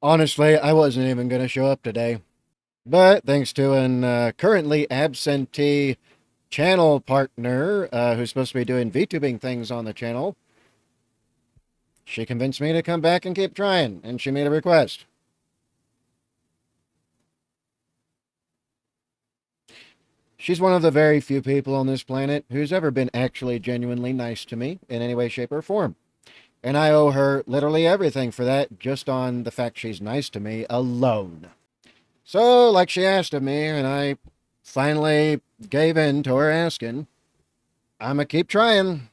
Honestly, I wasn't even going to show up today. But thanks to an currently absentee channel partner who's supposed to be doing VTubing things on the channel, she convinced me to come back and keep trying, and she made a request. She's one of the very few people on this planet who's ever been actually genuinely nice to me in any way, shape, or form. And I owe her literally everything for that, just on the fact she's nice to me alone. So, like she asked of me, and I finally gave in to her asking, I'ma keep trying.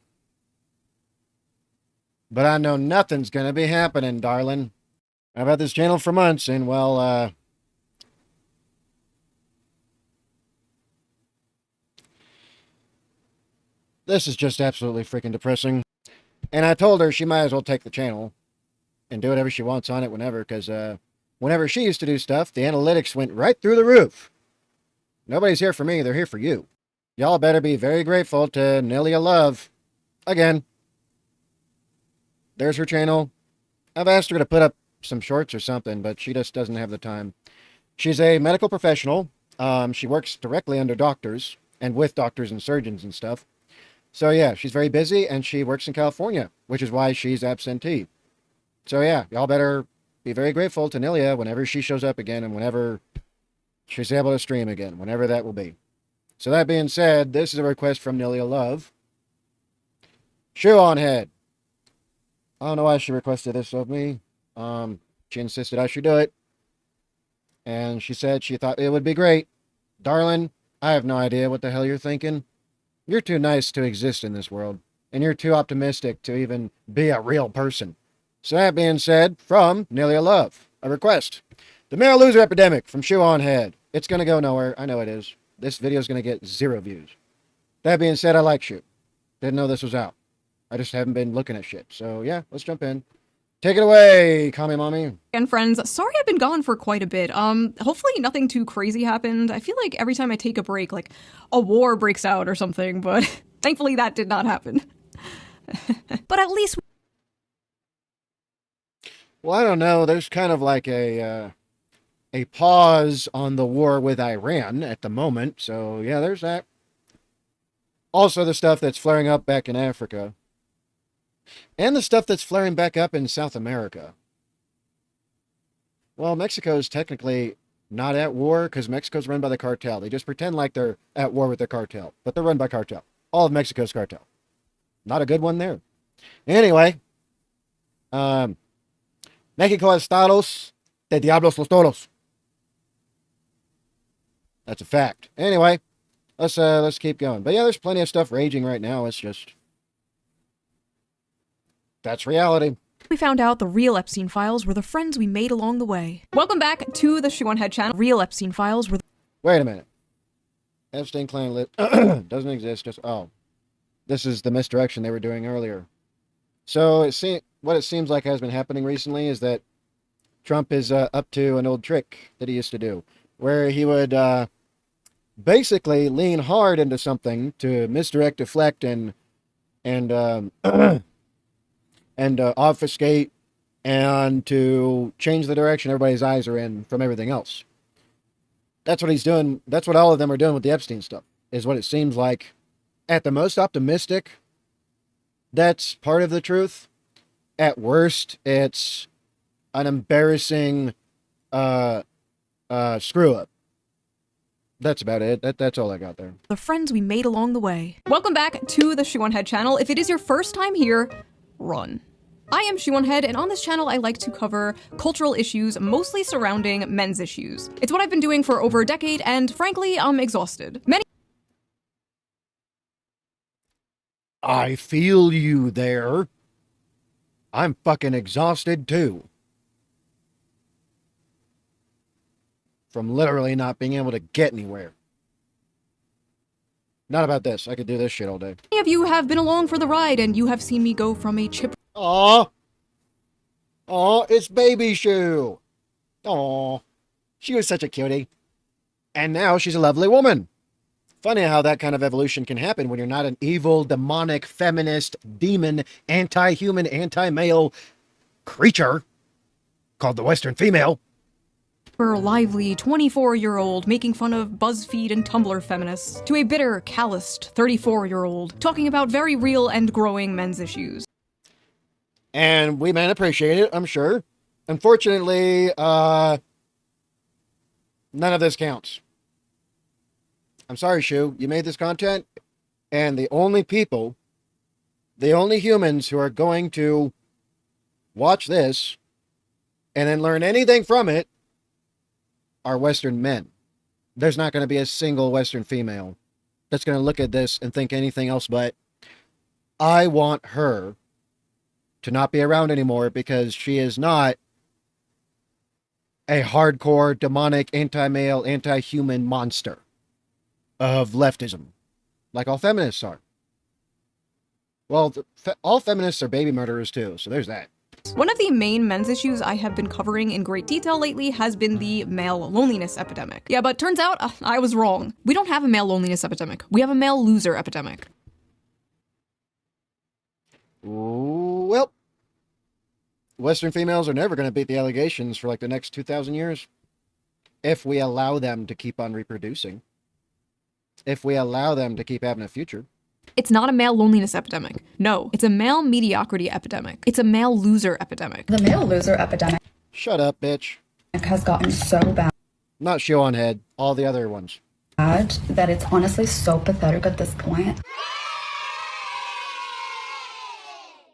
But I know nothing's gonna be happening, darling. I've had this channel for months, and well, this is just absolutely freaking depressing. And I told her she might as well take the channel and do whatever she wants on it whenever, because whenever she used to do stuff, the analytics went right through the roof. Nobody's here for me, they're here for you. Y'all better be very grateful to Nihilia Love. Again. There's her channel. I've asked her to put up some shorts or something, but she just doesn't have the time. She's a medical professional. She works directly under doctors and with doctors and surgeons and stuff. So yeah, she's very busy, and she works in California, which is why she's absentee. So yeah, y'all better be very grateful to Nihilia whenever she shows up again and whenever she's able to stream again, whenever that will be. So that being said, this is a request from Nihilia Love. ShoeOnHead. I don't know why she requested this of me. She insisted I should do it. And she said she thought it would be great. Darling, I have no idea what the hell you're thinking. You're too nice to exist in this world. And you're too optimistic to even be a real person. So that being said, from Nihilia Love, a request. The Male Loser Epidemic from ShoeOnHead. It's going to go nowhere. I know it is. This video is going to get 0 views. That being said, I like Shoe. Didn't know this was out. I just haven't been looking at shit. So yeah, let's jump in. Take it away, Kami Mommy. And friends, sorry I've been gone for quite a bit. Hopefully nothing too crazy happened. I feel like every time I take a break, like a war breaks out or something, but thankfully that did not happen. But at least... Well, I don't know. There's kind of like a pause on the war with Iran at the moment. So yeah, there's that. Also the stuff that's flaring up back in Africa. And the stuff that's flaring back up in South America. Well, Mexico's technically not at war because Mexico's run by the cartel. They just pretend like they're at war with the cartel, but they're run by cartel. All of Mexico's cartel. Not a good one there. Anyway, Mexico estados de diablos los toros. That's a fact. Anyway, let's keep going. But yeah, there's plenty of stuff raging right now. It's just... that's reality. We found out the real Epstein files were the friends we made along the way. Welcome back to the ShoeOnHead channel. Real Epstein files were... Wait a minute. Epstein clan doesn't exist. Just... oh. This is the misdirection they were doing earlier. So what it seems like has been happening recently is that Trump is up to an old trick that he used to do, where he would basically lean hard into something to misdirect, deflect, and obfuscate, and to change the direction everybody's eyes are in from everything else. That's what he's doing. That's what all of them are doing with the Epstein stuff, is what it seems like. At the most optimistic, that's part of the truth. At worst, it's an embarrassing screw up. That's about it. That's all I got there. The friends we made along the way. Welcome back to the ShoeOnHead channel. If it is your first time here, run. I am ShoeOnHead, and on this channel I like to cover cultural issues, mostly surrounding men's issues. It's what I've been doing for over a decade, and frankly, I'm exhausted. I feel you there. I'm fucking exhausted too. From literally not being able to get anywhere. Not about this. I could do this shit all day. Many of you have been along for the ride, and you have seen me go from a chip... Aw. Aw, it's Baby Shoe. Aw. She was such a cutie. And now she's a lovely woman. Funny how that kind of evolution can happen when you're not an evil, demonic, feminist, demon, anti-human, anti-male creature called the Western female. Her lively 24-year-old making fun of BuzzFeed and Tumblr feminists, to a bitter, calloused 34-year-old talking about very real and growing men's issues. And we men appreciate it, I'm sure. Unfortunately, none of this counts. I'm sorry, Shue. You made this content, and the only humans who are going to watch this and then learn anything from it are Western men. There's not going to be a single Western female that's going to look at this and think anything else but, I want her to not be around anymore because she is not a hardcore, demonic, anti-male, anti-human monster of leftism, like all feminists are. Well, all feminists are baby murderers too, so there's that. One of the main men's issues I have been covering in great detail lately has been the male loneliness epidemic. Yeah, but turns out I was wrong. We don't have a male loneliness epidemic. We have a male loser epidemic. Well, Western females are never going to beat the allegations for like the next 2,000 years. If we allow them to keep on reproducing. If we allow them to keep having a future. It's not a male loneliness epidemic. No, it's a male mediocrity epidemic. It's a male loser epidemic. The male loser epidemic Shut up, bitch. has gotten so bad Not ShoeOnHead, all the other ones. that it's honestly so pathetic at this point.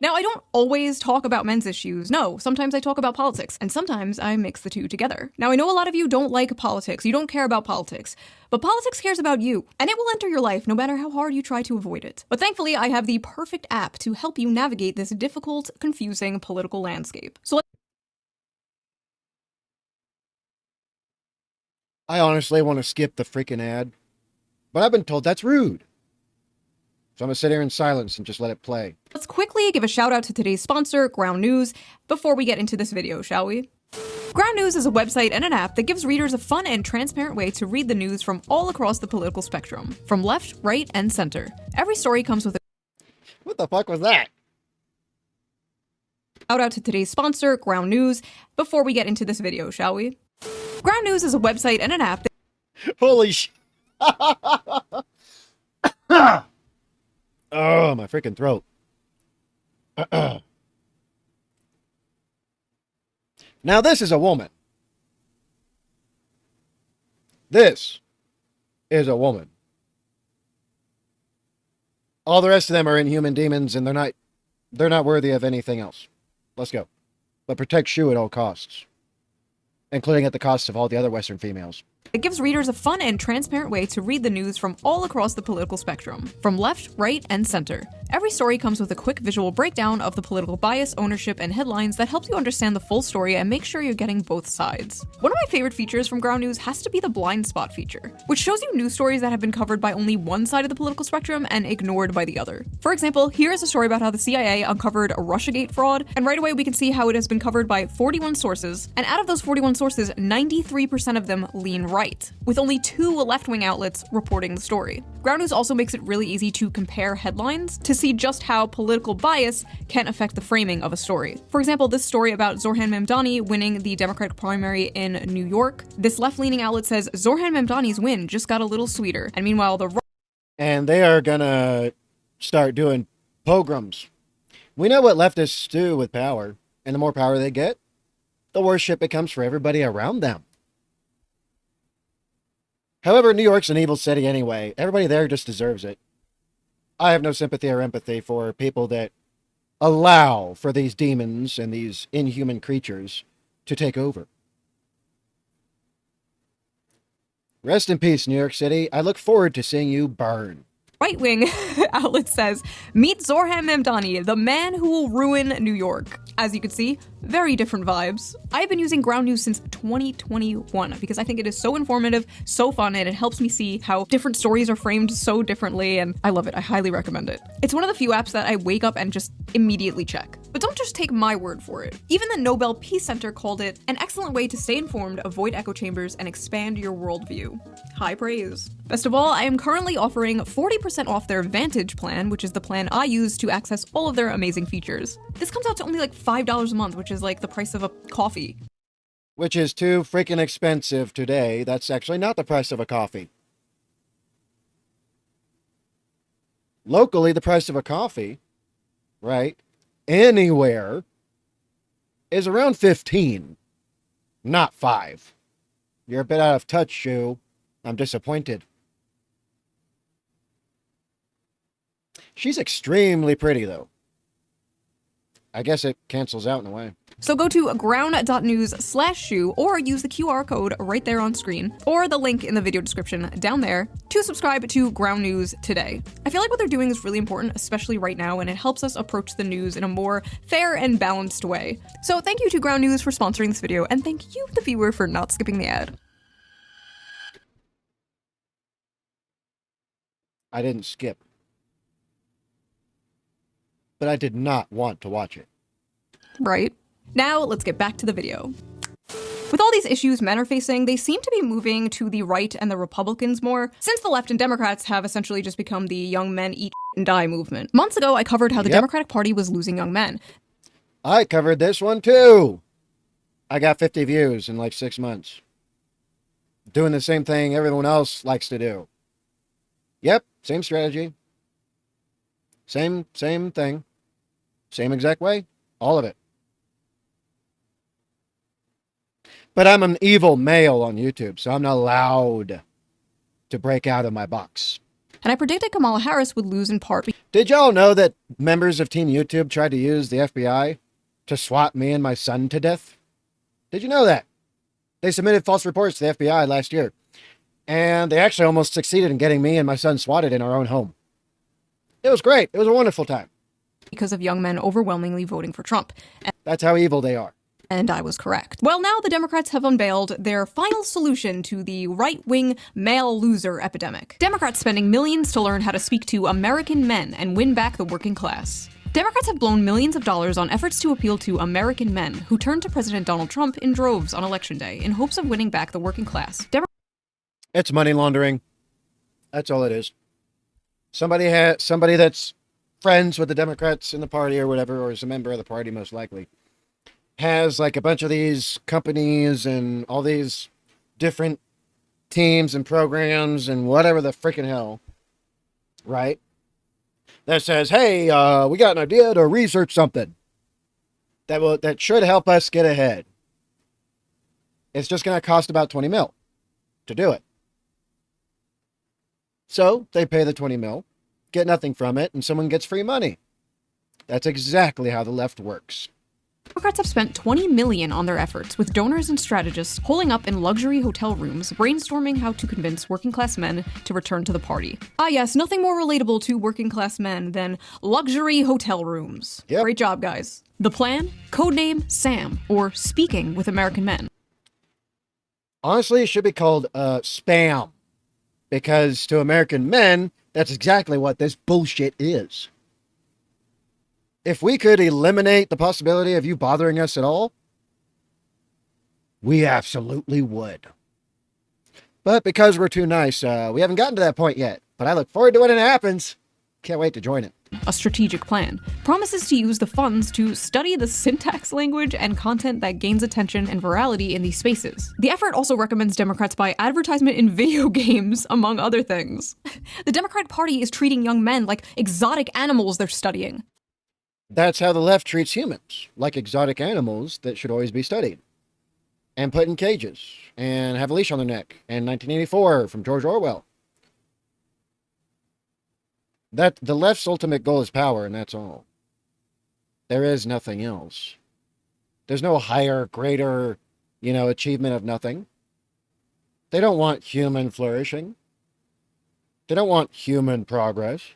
Now, I don't always talk about men's issues. No, sometimes I talk about politics, and sometimes I mix the two together. Now, I know a lot of you don't like politics, you don't care about politics, but politics cares about you, and it will enter your life no matter how hard you try to avoid it. But thankfully, I have the perfect app to help you navigate this difficult, confusing political landscape. So I honestly want to skip the freaking ad, but I've been told that's rude. So I'm going to sit here in silence and just let it play. let's quickly give a shout out to today's sponsor, Ground News, before we get into this video, shall we? Ground News is a website and an app that gives readers a fun and transparent way to read the news from all across the political spectrum, from left, right, and center. Every story comes with a What the fuck was that? shout out to today's sponsor, Ground News, before we get into this video, shall we? Ground News is a website and an app that Holy sh... Oh, my freaking throat. Now this is a woman. This is a woman. All the rest of them are inhuman demons, and they're not worthy of anything else. Let's go. But protect Shue at all costs, including at the cost of all the other Western females. It gives readers a fun and transparent way to read the news from all across the political spectrum, from left, right, and center. Every story comes with a quick visual breakdown of the political bias, ownership, and headlines that helps you understand the full story and make sure you're getting both sides. One of my favorite features from Ground News has to be the blind spot feature, which shows you news stories that have been covered by only one side of the political spectrum and ignored by the other. For example, here is a story about how the CIA uncovered a Russiagate fraud, and right away we can see how it has been covered by 41 sources, and out of those 41 sources, 93% of them lean right, with only 2 left-wing outlets reporting the story. Ground News also makes it really easy to compare headlines to see just how political bias can affect the framing of a story. For example, this story about Zohran Mamdani winning the Democratic primary in New York, this left-leaning outlet says Zohran Mamdani's win just got a little sweeter, and meanwhile And they are gonna start doing pogroms. We know what leftists do with power, and the more power they get, the worse shit becomes for everybody around them. However, New York's an evil city anyway. Everybody there just deserves it. I have no sympathy or empathy for people that allow for these demons and these inhuman creatures to take over. Rest in peace, New York City. I look forward to seeing you burn. right-wing outlet says, meet Zohran Mamdani, the man who will ruin New York. As you can see, very different vibes. I've been using Ground News since 2021 because I think it is so informative, so fun, and it helps me see how different stories are framed so differently, and I love it. I highly recommend it. It's one of the few apps that I wake up and just immediately check. But don't just take my word for it. Even the Nobel Peace Center called it an excellent way to stay informed, avoid echo chambers, and expand your worldview. High praise. Best of all, I am currently offering 40% off their Vantage plan, which is the plan I use to access all of their amazing features. This comes out to only like $5 a month, which is like the price of a coffee. which is too freaking expensive today. That's actually not the price of a coffee. Locally, the price of a coffee, right, anywhere, is around 15, not 5. You're a bit out of touch, Shoe. I'm disappointed. She's extremely pretty, though. I guess it cancels out in a way. So go to ground.news/shoe or use the QR code right there on screen or the link in the video description down there to subscribe to Ground News today. I feel like what they're doing is really important, especially right now, and it helps us approach the news in a more fair and balanced way. So thank you to Ground News for sponsoring this video, and thank you, the viewer, for not skipping the ad. I didn't skip. But I did not want to watch it. Right? Now, let's get back to the video. With all these issues men are facing, they seem to be moving to the right and the Republicans more, since the left and Democrats have essentially just become the young men eat and die movement. Months ago, I covered how the Democratic Party was losing young men. I covered this one too. I got 50 views in like 6 months. Doing the same thing everyone else likes to do. Yep, same strategy. Same thing. Same exact way. All of it. But I'm an evil male on YouTube, so I'm not allowed to break out of my box. And I predicted Kamala Harris would lose in part. Did y'all know that members of Team YouTube tried to use the FBI to swat me and my son to death? Did you know that? They submitted false reports to the FBI last year. And they actually almost succeeded in getting me and my son swatted in our own home. It was great. It was a wonderful time. Because of young men overwhelmingly voting for Trump. That's how evil they are. And I was correct. Well, now the Democrats have unveiled their final solution to the right-wing male loser epidemic. Democrats spending millions to learn how to speak to American men and win back the working class. Democrats have blown millions of dollars on efforts to appeal to American men who turned to President Donald Trump in droves on Election Day in hopes of winning back the working class. It's money laundering. That's all it is. Somebody that's friends with the Democrats in the party or whatever, or is a member of the party most likely, has like a bunch of these companies and all these different teams and programs and whatever the freaking hell, right? That says, hey, we got an idea to research something that should help us get ahead. It's just going to cost about 20 mil to do it. So they pay the 20 mil, get nothing from it, and someone gets free money. That's exactly how the left works. Democrats have spent $20 million on their efforts, with donors and strategists holing up in luxury hotel rooms, brainstorming how to convince working-class men to return to the party. Ah yes, nothing more relatable to working-class men than luxury hotel rooms. Yep. Great job, guys. The plan? Codename Sam, or Speaking with American Men. Honestly, it should be called spam. Because to American men, that's exactly what this bullshit is. If we could eliminate the possibility of you bothering us at all, we absolutely would. But because we're too nice, we haven't gotten to that point yet. But I look forward to when it happens. Can't wait to join it. A strategic plan promises to use the funds to study the syntax, language, and content that gains attention and virality in these spaces. The effort also recommends Democrats buy advertisement in video games, among other things. The Democratic Party is treating young men like exotic animals they're studying. That's how the left treats humans, like exotic animals that should always be studied. And put in cages, and have a leash on their neck, and 1984 from George Orwell. That the left's ultimate goal is power, and that's all. There is nothing else. There's no higher, greater, achievement of nothing. They don't want human flourishing. They don't want human progress.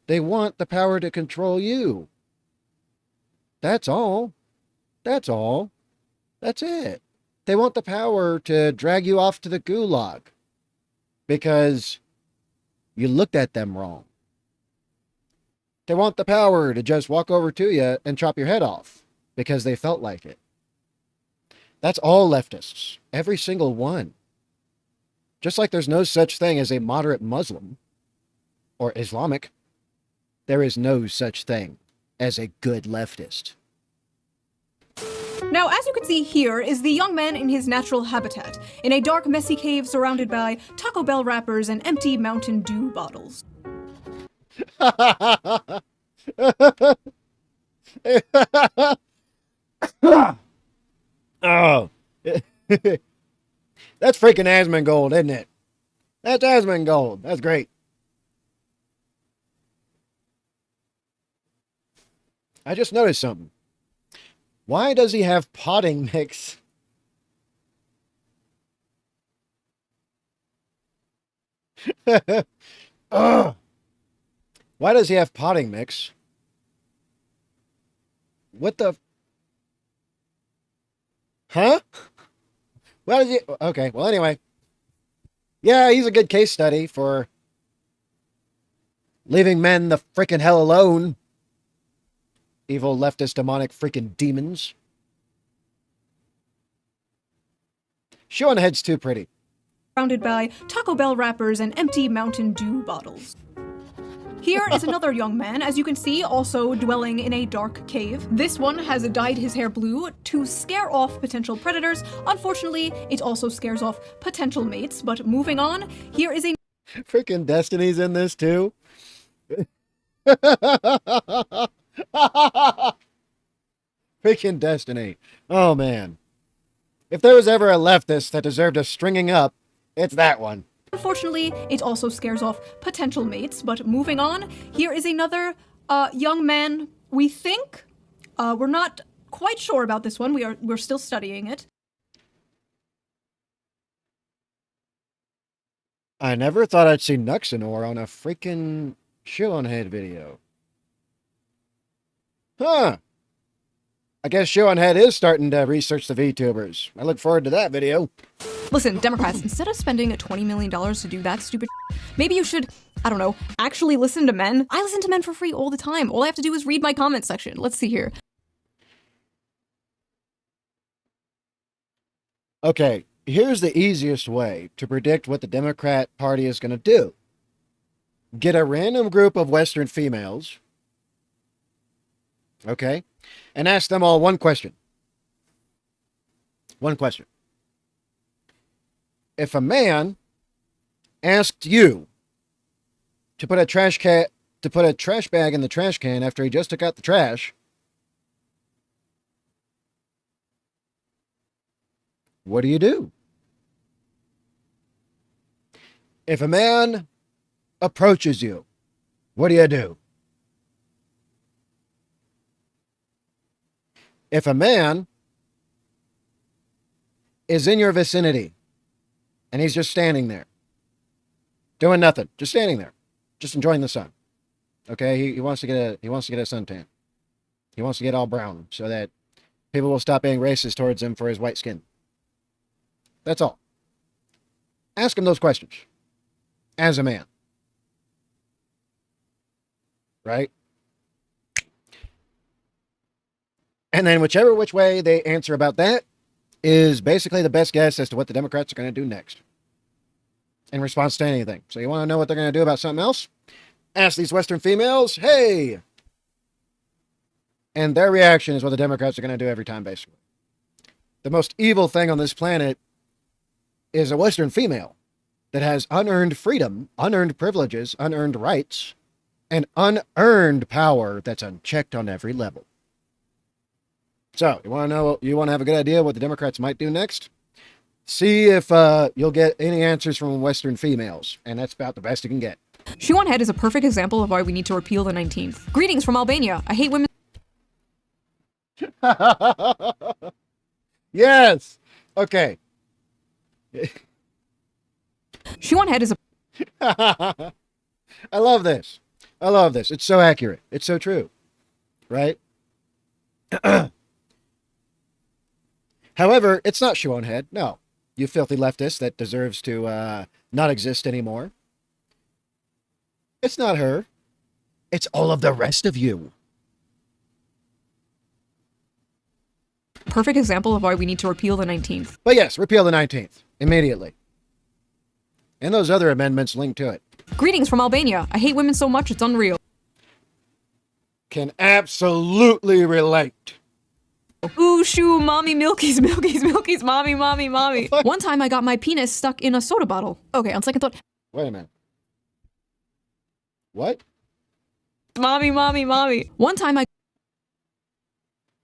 They want the power to control you. That's all. That's all. That's it. They want the power to drag you off to the gulag because you looked at them wrong. They want the power to just walk over to you and chop your head off because they felt like it. That's all leftists. Every single one. Just like there's no such thing as a moderate Muslim or Islamic, there is no such thing as a good leftist. Now, as you can see here is the young man in his natural habitat, in a dark, messy cave surrounded by Taco Bell wrappers and empty Mountain Dew bottles. Oh. That's freaking Asmongold, isn't it? That's Asmongold. That's great. I just noticed something. Why does he have potting mix? Ugh. Why does he have potting mix? What the? Huh? Why does he? Okay, well, anyway. Yeah, he's a good case study for leaving men the freaking hell alone. Evil leftist demonic freaking demons. ShoeOnHead's too pretty. Surrounded by Taco Bell wrappers and empty Mountain Dew bottles. Here is another young man, as you can see, also dwelling in a dark cave. This one has dyed his hair blue to scare off potential predators. Unfortunately, it also scares off potential mates, but moving on, here is a... Freaking Destiny's in this too. Freaking Destiny. Oh, man. If there was ever a leftist that deserved a stringing up, it's that one. Unfortunately, it also scares off potential mates, but moving on, here is another young man, we think. We're not quite sure about this one. We're still studying it. I never thought I'd see Nuxanor on a freaking ShoeOnHead video. Huh. I guess ShoeOnHead is starting to research the VTubers. I look forward to that video. Listen, Democrats, instead of spending $20 million to do that stupid maybe you should, I don't know, actually listen to men. I listen to men for free all the time. All I have to do is read my comment section. Let's see here. Okay, here's the easiest way to predict what the Democrat Party is going to do. Get a random group of Western females, okay, and ask them all one question. One question. If a man asked you to put a trash bag in the trash can after he just took out the trash, what do you do? If a man approaches you, what do you do? If a man is in your vicinity and he's just standing there, doing nothing, just standing there, just enjoying the sun. Okay, he wants to get a suntan. He wants to get all brown so that people will stop being racist towards him for his white skin. That's all. Ask him those questions as a man. Right? And then which way they answer about that is basically the best guess as to what the Democrats are going to do next in response to anything. So you want to know what they're going to do about something else? Ask these Western females, hey! And their reaction is what the Democrats are going to do every time, basically. The most evil thing on this planet is a Western female that has unearned freedom, unearned privileges, unearned rights, and unearned power that's unchecked on every level. So, you want to have a good idea what the Democrats might do next? See if you'll get any answers from Western females, and that's about the best you can get. ShoeOnHead is a perfect example of why we need to repeal the 19th. Greetings from Albania. I hate women. Yes! Okay. ShoeOnHead is a... I love this. I love this. It's so accurate. It's so true. Right? However, it's not ShoeOnHead. No. You filthy leftist that deserves to not exist anymore. It's not her. It's all of the rest of you. Perfect example of why we need to repeal the 19th. But yes, repeal the 19th. Immediately. And those other amendments linked to it. Greetings from Albania. I hate women so much it's unreal. Can absolutely relate. Ooh, shoo, mommy, milkies, milkies, milkies, mommy, mommy, mommy. One time I got my penis stuck in a soda bottle. Okay, on second thought. Wait a minute. What? Mommy, mommy, mommy. One time I...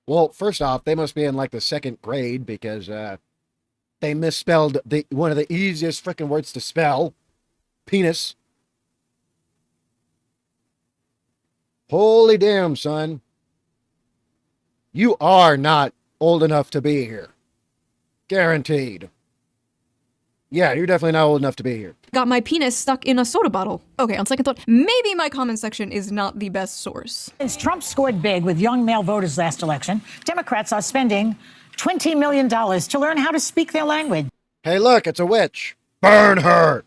Well, first off, they must be in like the second grade because they misspelled one of the easiest freaking words to spell. Penis. Holy damn, son. You are not old enough to be here. Guaranteed. Yeah, you're definitely not old enough to be here. got my penis stuck in a soda bottle. Okay, on second thought, maybe my comment section is not the best source. Since Trump scored big with young male voters last election, Democrats are spending $20 million to learn how to speak their language. Hey, look, it's a witch. Burn her.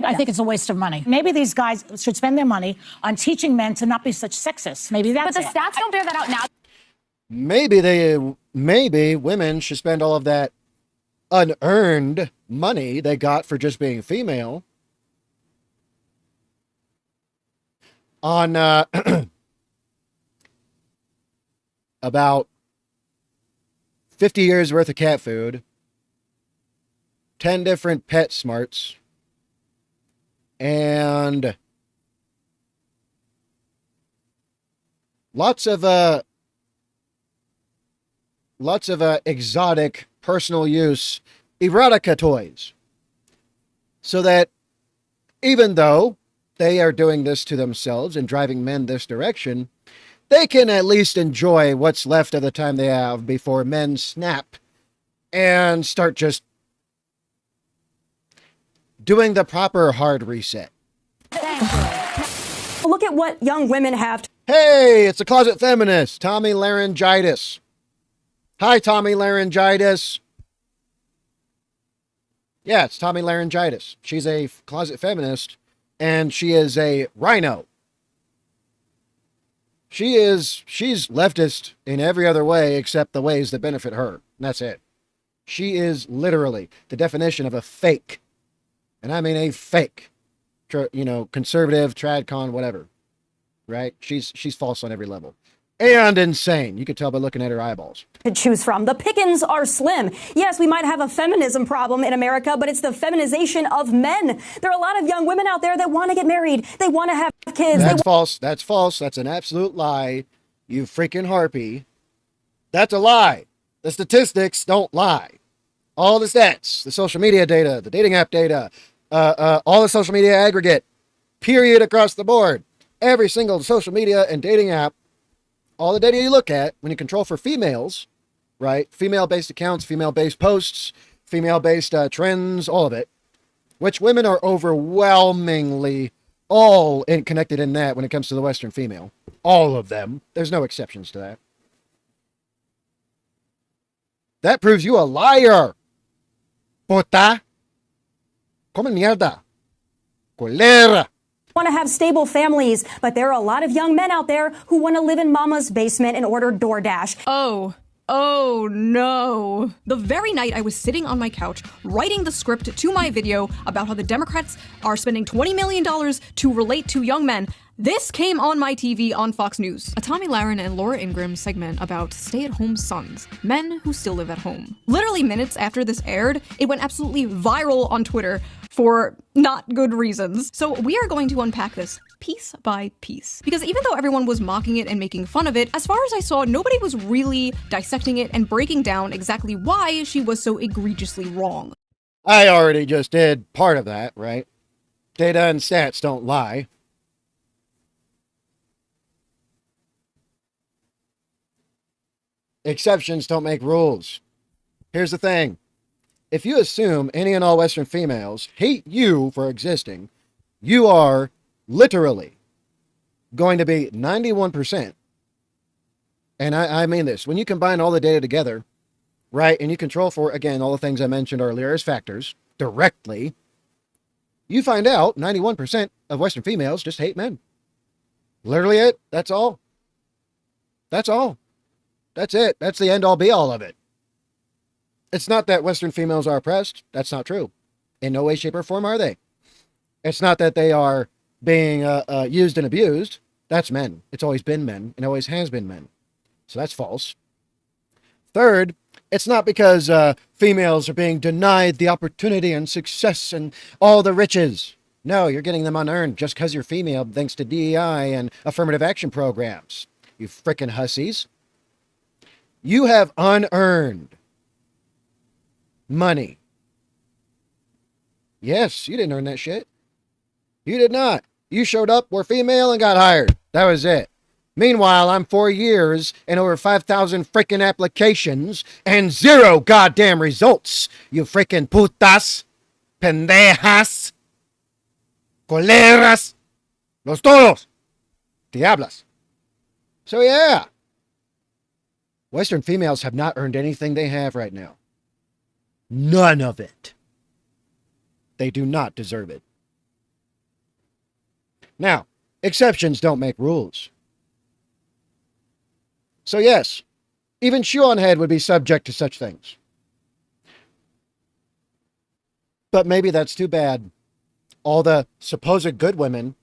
I think it's a waste of money. Maybe these guys should spend their money on teaching men to not be such sexists. Maybe that's But the stats don't bear that out now. Maybe women should spend all of that unearned money they got for just being female on about 50 years worth of cat food, 10 different pet smarts, and lots of exotic personal use erotica toys. So that even though they are doing this to themselves and driving men this direction, they can at least enjoy what's left of the time they have before men snap and start just doing the proper hard reset. Look at what young women have. Hey, it's a closet feminist, Tommy Laryngitis. Hi, Tommy Laryngitis. Yeah, it's Tommy Laryngitis. She's a closet feminist, and she is a rhino. She's leftist in every other way except the ways that benefit her. And that's it. She is literally the definition of a fake. And I mean a fake. Conservative, tradcon, whatever. Right? She's false on every level. And insane. You could tell by looking at her eyeballs. To choose from. The pickings are slim. Yes, we might have a feminism problem in America, but it's the feminization of men. There are a lot of young women out there that want to get married. They want to have kids. That's false. That's false. That's an absolute lie. You freaking harpy. That's a lie. The statistics don't lie. All the stats, the social media data, the dating app data, all the social media aggregate, period, across the board. Every single social media and dating app, all the data you look at when you control for females, right? Female-based accounts, female-based posts, female-based trends, all of it, which women are overwhelmingly all connected in that when it comes to the Western female. All of them. There's no exceptions to that. That proves you a liar. Puta. Come mierda. Colera. Want to have stable families, but there are a lot of young men out there who want to live in mama's basement and order DoorDash. Oh no. The very night I was sitting on my couch writing the script to my video about how the Democrats are spending $20 million to relate to young men, this came on my TV on Fox News. A Tommy Lahren and Laura Ingraham segment about stay-at-home sons, men who still live at home. Literally minutes after this aired, it went absolutely viral on Twitter for not good reasons. So we are going to unpack this piece by piece. Because even though everyone was mocking it and making fun of it, as far as I saw, nobody was really dissecting it and breaking down exactly why she was so egregiously wrong. I already just did part of that, right? Data and stats don't lie. Exceptions don't make rules. Here's the thing. If you assume any and all Western females hate you for existing, you are literally going to be 91%. And I mean this. When you combine all the data together, right, and you control for, again, all the things I mentioned earlier as factors directly, you find out 91% of Western females just hate men. Literally it. That's all. That's all. That's it. That's the end all be all of it. It's not that Western females are oppressed. That's not true. In no way, shape, or form are they. It's not that they are being used and abused. That's men. It's always been men and always has been men. So that's false. Third, it's not because females are being denied the opportunity and success and all the riches. No, you're getting them unearned just because you're female thanks to DEI and affirmative action programs. You frickin' hussies. You have unearned money. Yes, you didn't earn that shit. You did not. You showed up, were female, and got hired. That was it. Meanwhile, I'm 4 years and over 5,000 freaking applications and 0 goddamn results. You freaking putas, pendejas, coleras, los todos, diablas. So yeah, Western females have not earned anything they have right now. None of it. They do not deserve it. Now, exceptions don't make rules. So yes, even ShoeOnHead would be subject to such things. But maybe that's too bad. All the supposed good women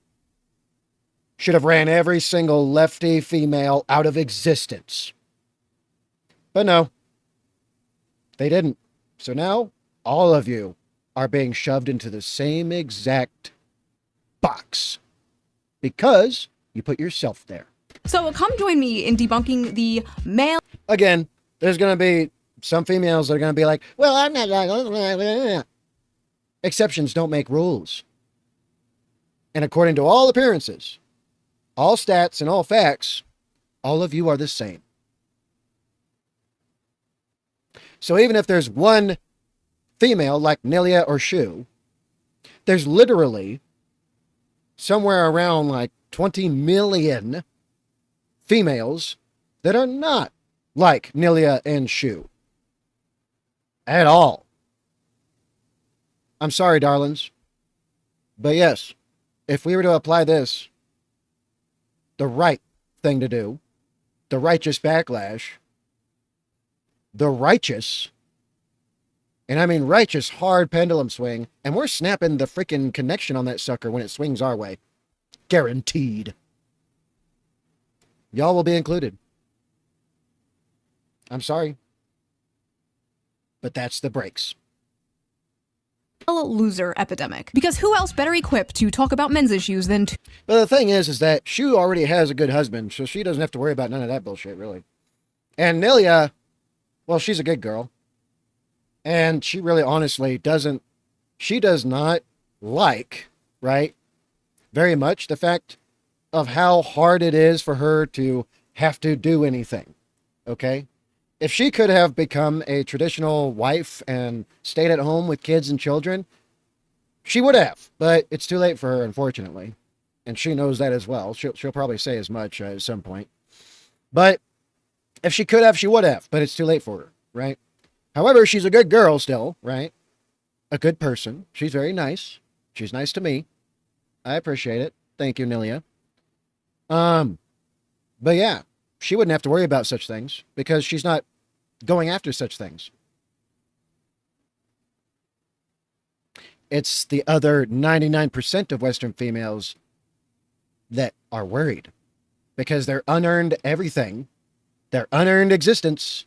should have ran every single lefty female out of existence. But no, they didn't. So now all of you are being shoved into the same exact box because you put yourself there. So come join me in debunking the male. Again, there's going to be some females that are going to be like, well, I'm not like... Exceptions don't make rules. And according to all appearances, all stats and all facts, all of you are the same. So even if there's one female like Nihilia or Shue, there's literally somewhere around like 20 million females that are not like Nihilia and Shue at all. I'm sorry, darlings. But yes, if we were to apply this, the right thing to do, the righteous backlash, the righteous, and I mean righteous hard pendulum swing, and we're snapping the freaking connection on that sucker when it swings our way. Guaranteed. Y'all will be included. I'm sorry. But that's the breaks. Male Loser Epidemic. Because who else better equipped to talk about men's issues than But the thing is that Shue already has a good husband, so she doesn't have to worry about none of that bullshit, really. And Nihilia, well, she's a good girl. And she really honestly doesn't, she does not like, right, very much the fact of how hard it is for her to have to do anything, okay? If she could have become a traditional wife and stayed at home with kids and children, she would have, but it's too late for her, unfortunately. And she knows that as well. She'll probably say as much at some point. But if she could have, she would have, but it's too late for her, right? However, she's a good girl still, right? A good person. She's very nice. She's nice to me. I appreciate it. Thank you, Nihilia. But yeah, she wouldn't have to worry about such things because she's not going after such things. It's the other 99% of Western females that are worried because their unearned everything, their unearned existence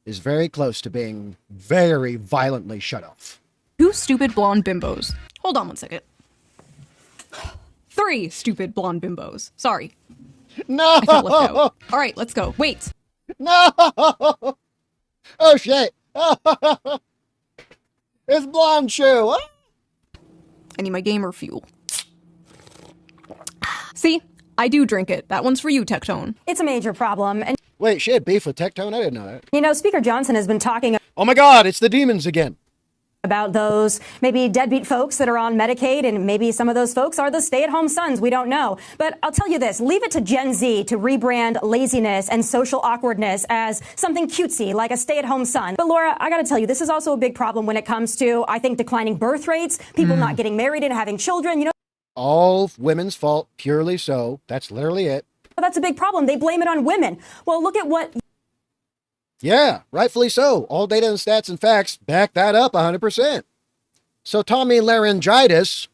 is very close to being very violently shut off. 2 stupid blonde bimbos. Hold on one second. 3 stupid blonde bimbos. Sorry. No! I felt left out. All right, let's go. Wait. No! Oh, shit. It's blonde Shue. I need my gamer fuel. See? I do drink it. That one's for you, Tectone. It's a major problem. And, Wait, she had beef with Tectone? I didn't know that. you know, Speaker Johnson has been talking Oh my God, it's the demons again. about those maybe deadbeat folks that are on Medicaid, and maybe some of those folks are the stay-at-home sons. We don't know. But I'll tell you this, leave it to Gen Z to rebrand laziness and social awkwardness as something cutesy, like a stay-at-home son. But Laura, I gotta tell you, this is also a big problem when it comes to, I think, declining birth rates, people not getting married and having children. You know, All women's fault, purely so. That's literally it. that's a big problem. They blame it on women. Well, look at what Yeah, rightfully so. All data and stats and facts back that up 100%. So Tommy Laryngitis,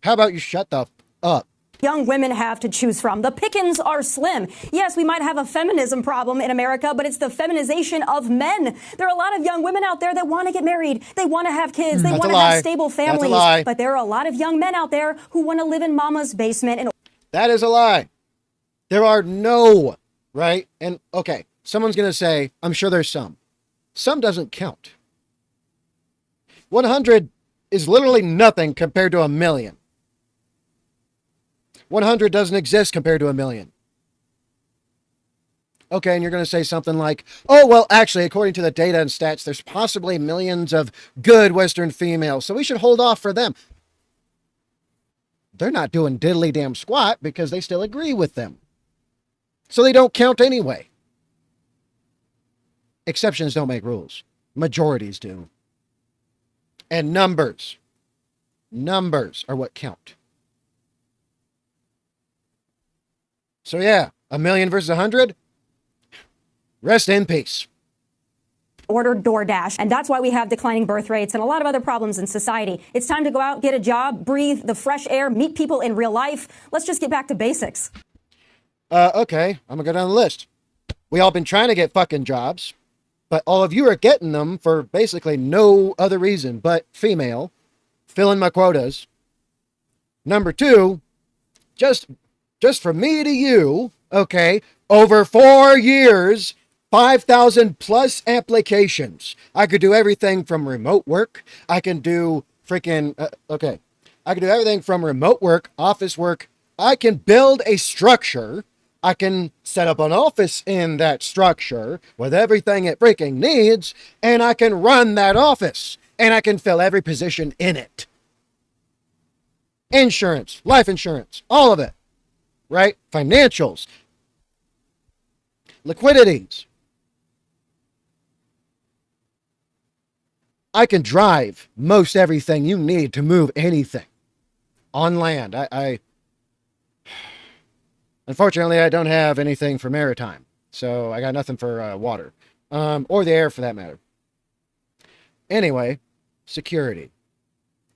how about you shut the f up? young women have to choose from. The pickings are slim. Yes, we might have a feminism problem in America, but it's the feminization of men. There are a lot of young women out there that want to get married. They want to have kids. They That's want a to have lie. stable That's a families. lie. But there are a lot of young men out there who want to live in mama's basement. And That is a lie. There are no, right? And okay, someone's going to say, I'm sure there's some. Some doesn't count. 100 is literally nothing compared to a million. 100 doesn't exist compared to a million. Okay, and you're going to say something like, oh, well, actually, according to the data and stats, there's possibly millions of good Western females, so we should hold off for them. They're not doing diddly damn squat because they still agree with them. So they don't count anyway. Exceptions don't make rules. Majorities do. And numbers are what count. So yeah, a million versus 100. Rest in peace. order DoorDash. And that's why we have declining birth rates and a lot of other problems in society. It's time to go out, get a job, breathe the fresh air, meet people in real life. Let's just get back to basics. Okay, I'm gonna go down the list. We all been trying to get fucking jobs, but all of you are getting them for basically no other reason but female, filling my quotas. Number two, just from me to you, okay, over 4 years, 5,000 plus applications. I could do everything from remote work. I can do freaking, I can do everything from remote work, office work. I can build a structure. I can set up an office in that structure with everything it freaking needs, and I can run that office, and I can fill every position in it. Insurance, life insurance, all of it, right? Financials, liquidities. I can drive most everything you need to move anything on land. Unfortunately, I don't have anything for maritime, so I got nothing for water, or the air for that matter. Anyway, security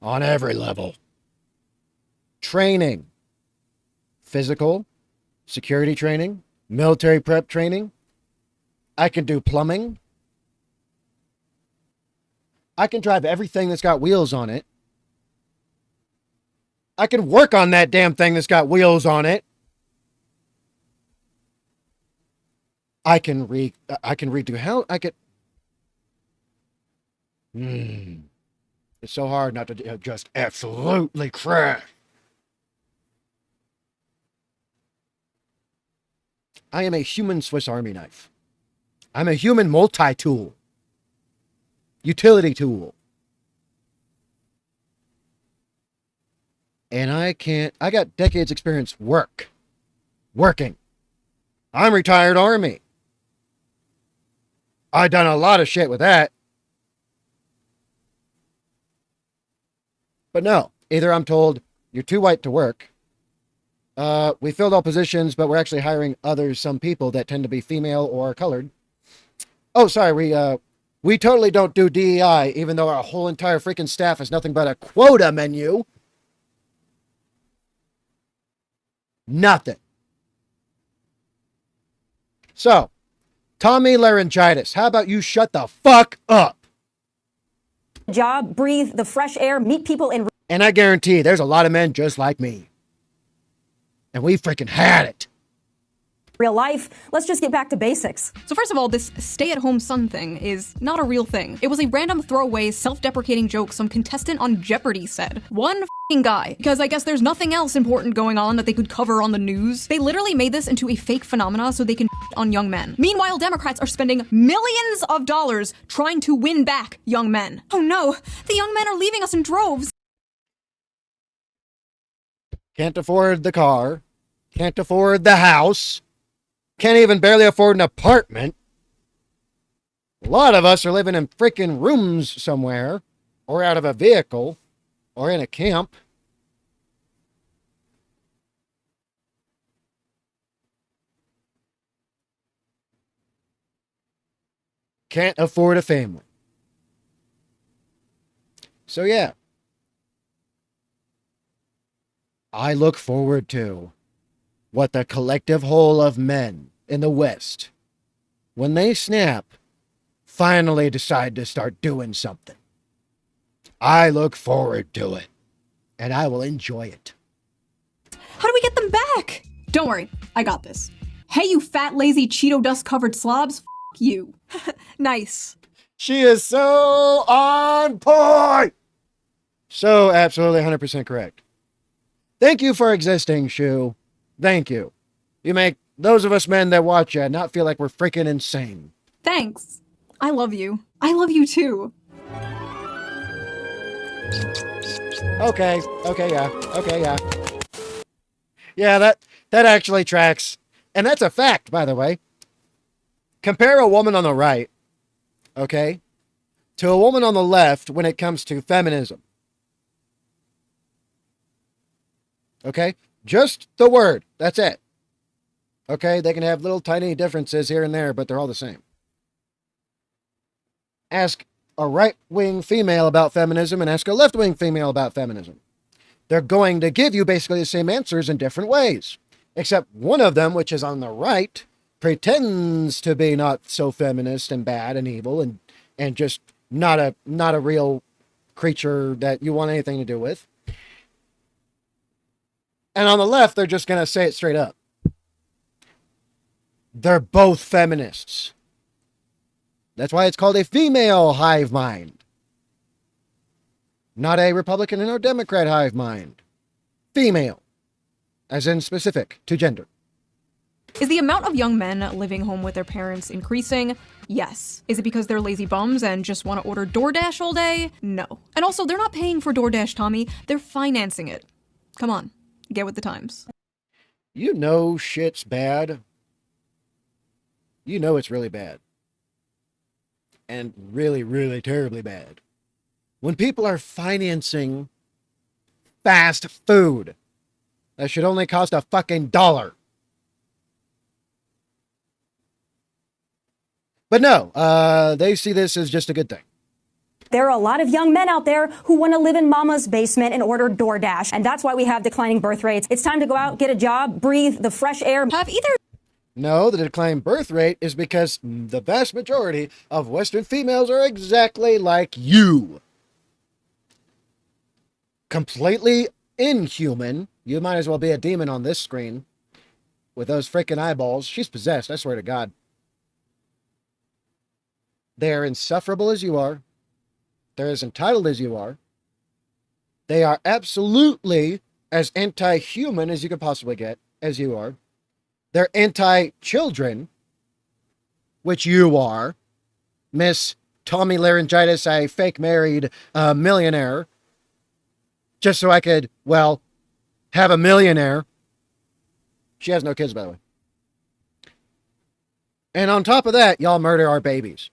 on every level. Training, physical, security training, military prep training. I can do plumbing. I can drive everything that's got wheels on it. I can work on that damn thing that's got wheels on it. I can redo how I could. It's so hard not to just absolutely crash. I am a human Swiss Army knife. I'm a human multi-tool. Utility tool. And I got decades experience working. I'm retired Army. I done a lot of shit with that. But no, either I'm told you're too white to work. We filled all positions, but we're actually hiring some people that tend to be female or colored. Oh, sorry, we totally don't do DEI, even though our whole entire freaking staff is nothing but a quota menu. Nothing. So, Tommy Laryngitis, how about you shut the fuck up? Job, breathe the fresh air, meet people in And I guarantee there's a lot of men just like me. And we freaking had it. real life. Let's just get back to basics. So first of all, this stay-at-home son thing is not a real thing. It was a random throwaway, self-deprecating joke some contestant on Jeopardy said. One f***ing guy. Because I guess there's nothing else important going on that they could cover on the news. They literally made this into a fake phenomena so they can on young men. Meanwhile, Democrats are spending millions of dollars trying to win back young men. Oh no, the young men are leaving us in droves. Can't afford the car. Can't afford the house. Can't even barely afford an apartment. A lot of us are living in freaking rooms somewhere, or out of a vehicle, or in a camp. Can't afford a family. So yeah. I look forward to what the collective whole of men in the West, when they snap, finally decide to start doing something. I look forward to it, and I will enjoy it. How do we get them back? Don't worry, I got this. Hey, you fat, lazy, Cheeto dust-covered slobs, f*** you. Nice. She is so on point! So absolutely 100% correct. Thank you for existing, Shoe. Thank you. You make those of us men that watch you not feel like we're freaking insane. Thanks. I love you. I love you too. Okay, yeah. Yeah, that actually tracks. And that's a fact, by the way. Compare a woman on the right, okay, to a woman on the left when it comes to feminism. Okay? Just the word. That's it. Okay? They can have little tiny differences here and there, but they're all the same. Ask a right-wing female about feminism and ask a left-wing female about feminism. They're going to give you basically the same answers in different ways. Except one of them, which is on the right, pretends to be not so feminist and bad and evil and just not a real creature that you want anything to do with. And on the left, they're just going to say it straight up. They're both feminists. That's why it's called a female hive mind. Not a Republican or Democrat hive mind. Female. As in specific to gender. Is the amount of young men living home with their parents increasing? Yes. Is it because they're lazy bums and just want to order DoorDash all day? No. And also, they're not paying for DoorDash, Tommy. They're financing it. Come on. Get with the times. You know shit's bad. You know it's really bad. And really, really terribly bad. When people are financing fast food that should only cost a fucking $1. But no, they see this as just a good thing. There are a lot of young men out there who want to live in mama's basement and order DoorDash. And that's why we have declining birth rates. It's time to go out, get a job, breathe the fresh air. Have either... No, the declining birth rate is because the vast majority of Western females are exactly like you. Completely inhuman. You might as well be a demon on this screen. With those freaking eyeballs. She's possessed, I swear to God. They are insufferable as you are. They're as entitled as you are. They are absolutely as anti-human as you could possibly get, as you are. They're anti-children, which you are. Miss Tommy Laryngitis, I fake married a millionaire. Just so I could, well, have a millionaire. She has no kids, by the way. And on top of that, y'all murder our babies.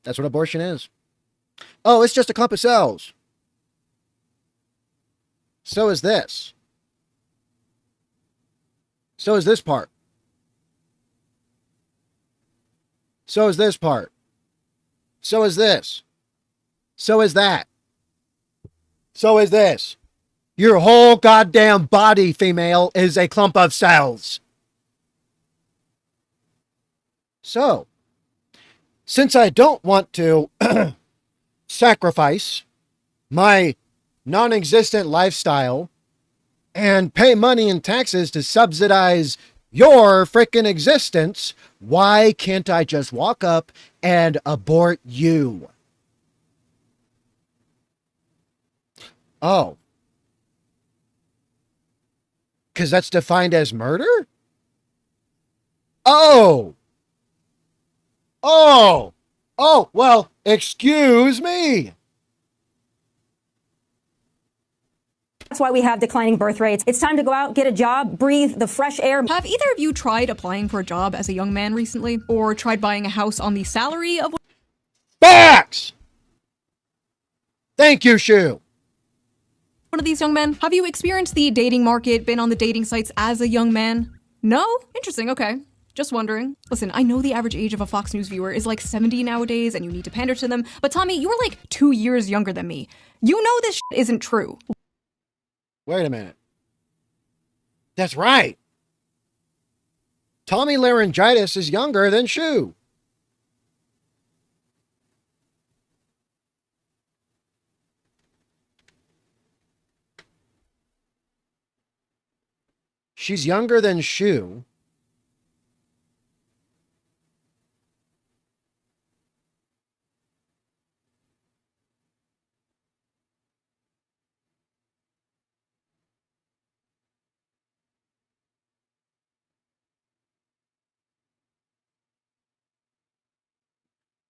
That's what abortion is. Oh, it's just a clump of cells. So is this. So is this part. So is this part. So is this. So is that. So is this. Your whole goddamn body, female, is a clump of cells. So, since I don't want to sacrifice my non-existent lifestyle and pay money in taxes to subsidize your frickin' existence, why can't I just walk up and abort you? Oh. 'Cause that's defined as murder? Oh. Oh. Oh, well, excuse me. That's why we have declining birth rates. It's time to go out, get a job, breathe the fresh air. Have either of you tried applying for a job as a young man recently? Or tried buying a house on the salary of Facts! Thank you, Shoe. one of these young men? Have you experienced the dating market, been on the dating sites as a young man? No? Interesting, okay. Just wondering. Listen, I know the average age of a Fox News viewer is like 70 nowadays and you need to pander to them, but Tommy, you are like 2 years younger than me. You know this shit isn't true. Wait a minute. That's right. Tommy Laryngitis is younger than Shoe. She's younger than Shoe.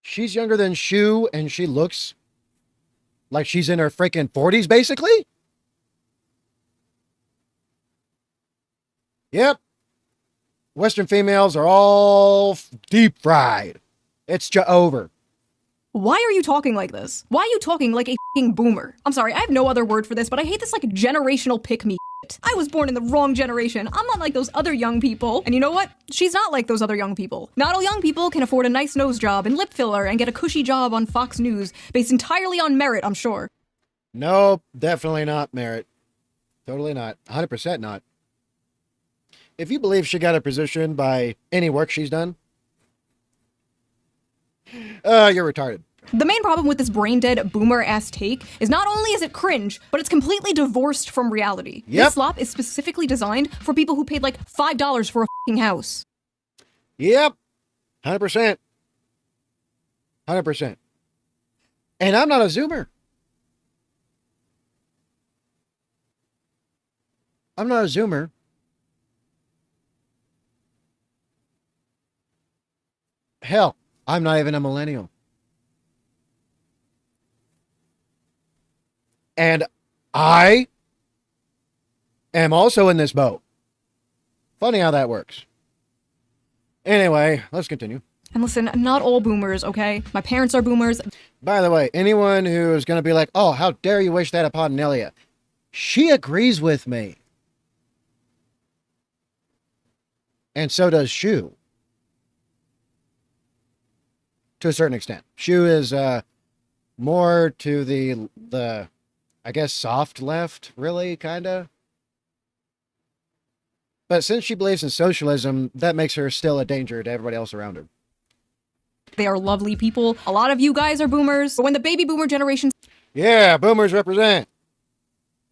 She's younger than Shoe, and she looks like she's in her freaking 40s, basically? Yep. Western females are all deep fried. It's over. Why are you talking like this? Why are you talking like a f***ing boomer? I'm sorry, I have no other word for this, but I hate this like generational pick-me shit. I was born in the wrong generation. I'm not like those other young people. And you know what? She's not like those other young people. Not all young people can afford a nice nose job and lip filler and get a cushy job on Fox News based entirely on merit, I'm sure. Nope, definitely not merit. Totally not. 100% not. If you believe she got a position by any work she's done, you're retarded. The main problem with this brain-dead, boomer-ass take is not only is it cringe, but it's completely divorced from reality. Yep. This slop is specifically designed for people who paid like $5 for a f***ing house. Yep. 100%. 100%. And I'm not a Zoomer. I'm not a Zoomer. Hell, I'm not even a millennial. And I am also in this boat. Funny how that works. Anyway, let's continue. And listen, not all boomers, okay? My parents are boomers. By the way, anyone who is going to be like, oh, how dare you wish that upon Nihilia? She agrees with me. And so does Shoe. To a certain extent. Shoe is more to the I guess soft left, really, kind of. But since she believes in socialism, that makes her still a danger to everybody else around her. They are lovely people. A lot of you guys are boomers. But when the baby boomer generation Yeah, boomers represent.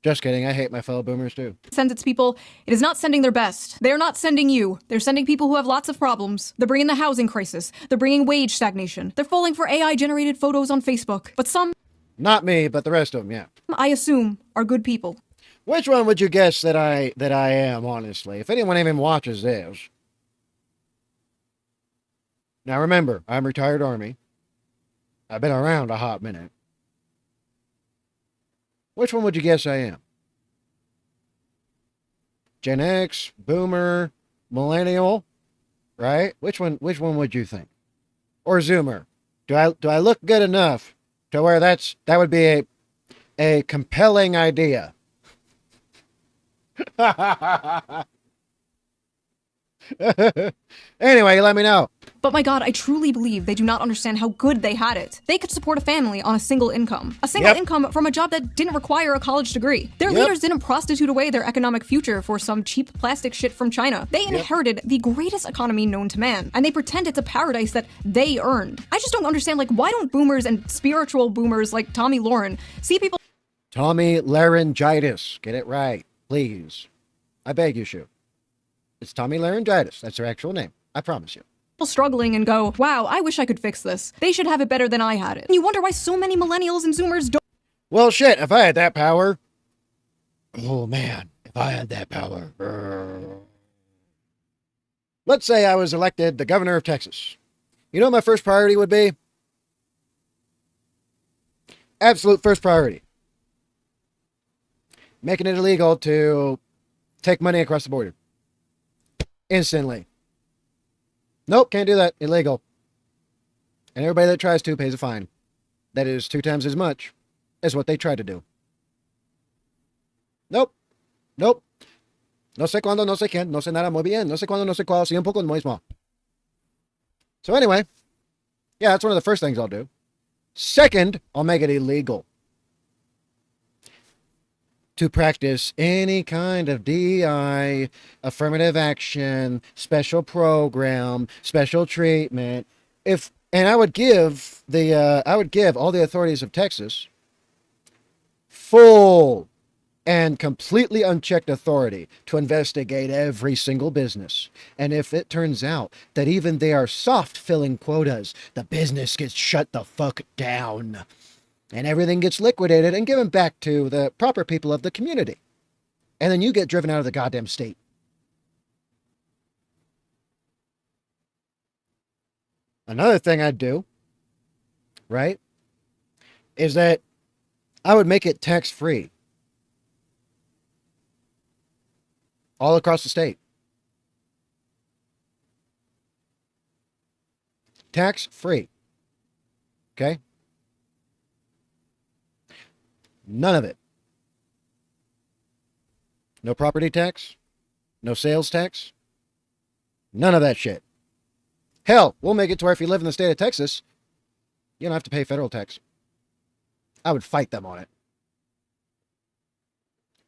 Just kidding. I hate my fellow boomers too. sends its people, it is not sending their best. They're not sending you. They're sending people who have lots of problems. They're bringing the housing crisis. They're bringing wage stagnation. They're falling for AI-generated photos on Facebook. But some, Not me, but the rest of them, yeah. I assume, are good people. Which one would you guess that I am, honestly? If anyone even watches this. Now remember, I'm retired Army. I've been around a hot minute. Which one would you guess I am? Gen X, Boomer, Millennial, right? Which one would you think? Or Zoomer? Do I look good enough to where that would be a compelling idea? Anyway, let me know. But my god, I truly believe they do not understand how good they had it. They could support a family on a single income. A single Yep. income from a job that didn't require a college degree. Their Yep. leaders didn't prostitute away their economic future for some cheap plastic shit from China. They inherited the greatest economy known to man, and they pretend it's a paradise that they earned. I just don't understand, like, why don't boomers and spiritual boomers like Tommy Lauren see people Tommy Laryngitis. Get it right, please. I beg you, Shoe. It's Tommy Laryngitis. That's her actual name. I promise you. struggling and go, wow, I wish I could fix this. They should have it better than I had it. And you wonder why so many millennials and Zoomers don't. Well, shit, if I had that power. Oh, man, if I had that power. Let's say I was elected the governor of Texas. You know what my first priority would be? Absolute first priority. Making it illegal to take money across the border. Instantly. Nope, can't do that. Illegal. And everybody that tries to pays a fine. That is 2 times as much as what they tried to do. Nope. Nope. No sé cuándo, no sé quién, no sé nada muy bien, no sé cuándo, no sé cuál, sí un poco muy small. So anyway, yeah, that's one of the first things I'll do. Second, I'll make it illegal to practice any kind of DEI, affirmative action, special program, special treatment. And I would give all the authorities of Texas full and completely unchecked authority to investigate every single business. And if it turns out that even they are soft filling quotas, the business gets shut the fuck down. And everything gets liquidated and given back to the proper people of the community. And then you get driven out of the goddamn state. Another thing I'd do, right, is that I would make it tax-free. All across the state. Tax-free. Okay? None of it. No property tax. No sales tax. None of that shit. Hell, we'll make it to where if you live in the state of Texas, you don't have to pay federal tax. I would fight them on it.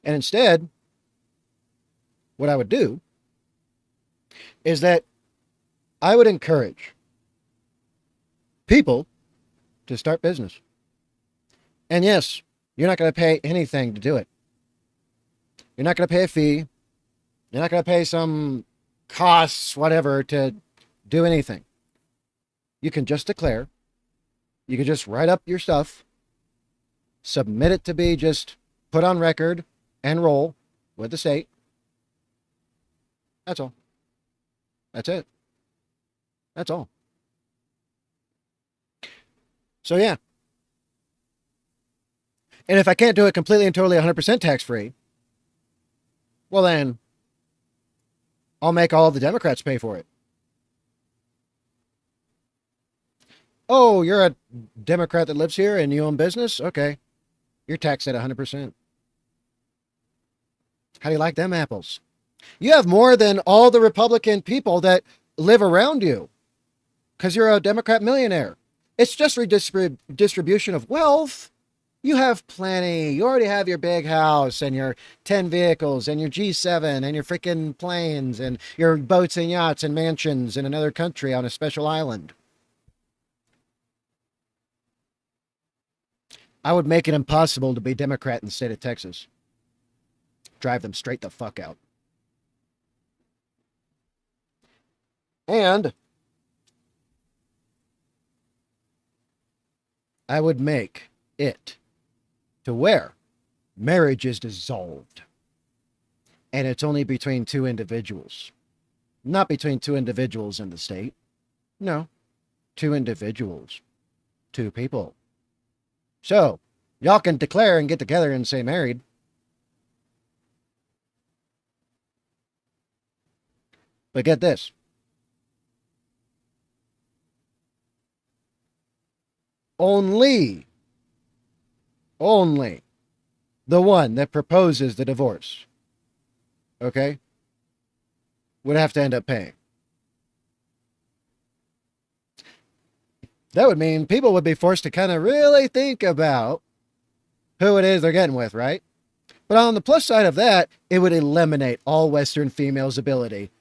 And instead, what I would do is that I would encourage people to start business. And yes, you're not going to pay anything to do it. You're not going to pay a fee. You're not going to pay some costs, whatever, to do anything. You can just declare. You can just write up your stuff, submit it to be just put on record and roll with the state. That's all. That's it. That's all. So yeah. And if I can't do it completely and totally 100% tax-free, well then, I'll make all the Democrats pay for it. Oh, you're a Democrat that lives here and you own business? Okay. You're taxed at 100%. How do you like them apples? You have more than all the Republican people that live around you because you're a Democrat millionaire. It's just redistribution of wealth. You have plenty. You already have your big house and your 10 vehicles and your G7 and your freaking planes and your boats and yachts and mansions in another country on a special island. I would make it impossible to be Democrat in the state of Texas. Drive them straight the fuck out. And I would make it to where marriage is dissolved. And it's only between two individuals. Not between two individuals in the state. No. Two individuals. Two people. So, y'all can declare and get together and say married. But get this. Only the one that proposes the divorce, okay, would have to end up paying. That would mean people would be forced to kind of really think about who it is they're getting with, right? But on the plus side of that, it would eliminate all Western females' ability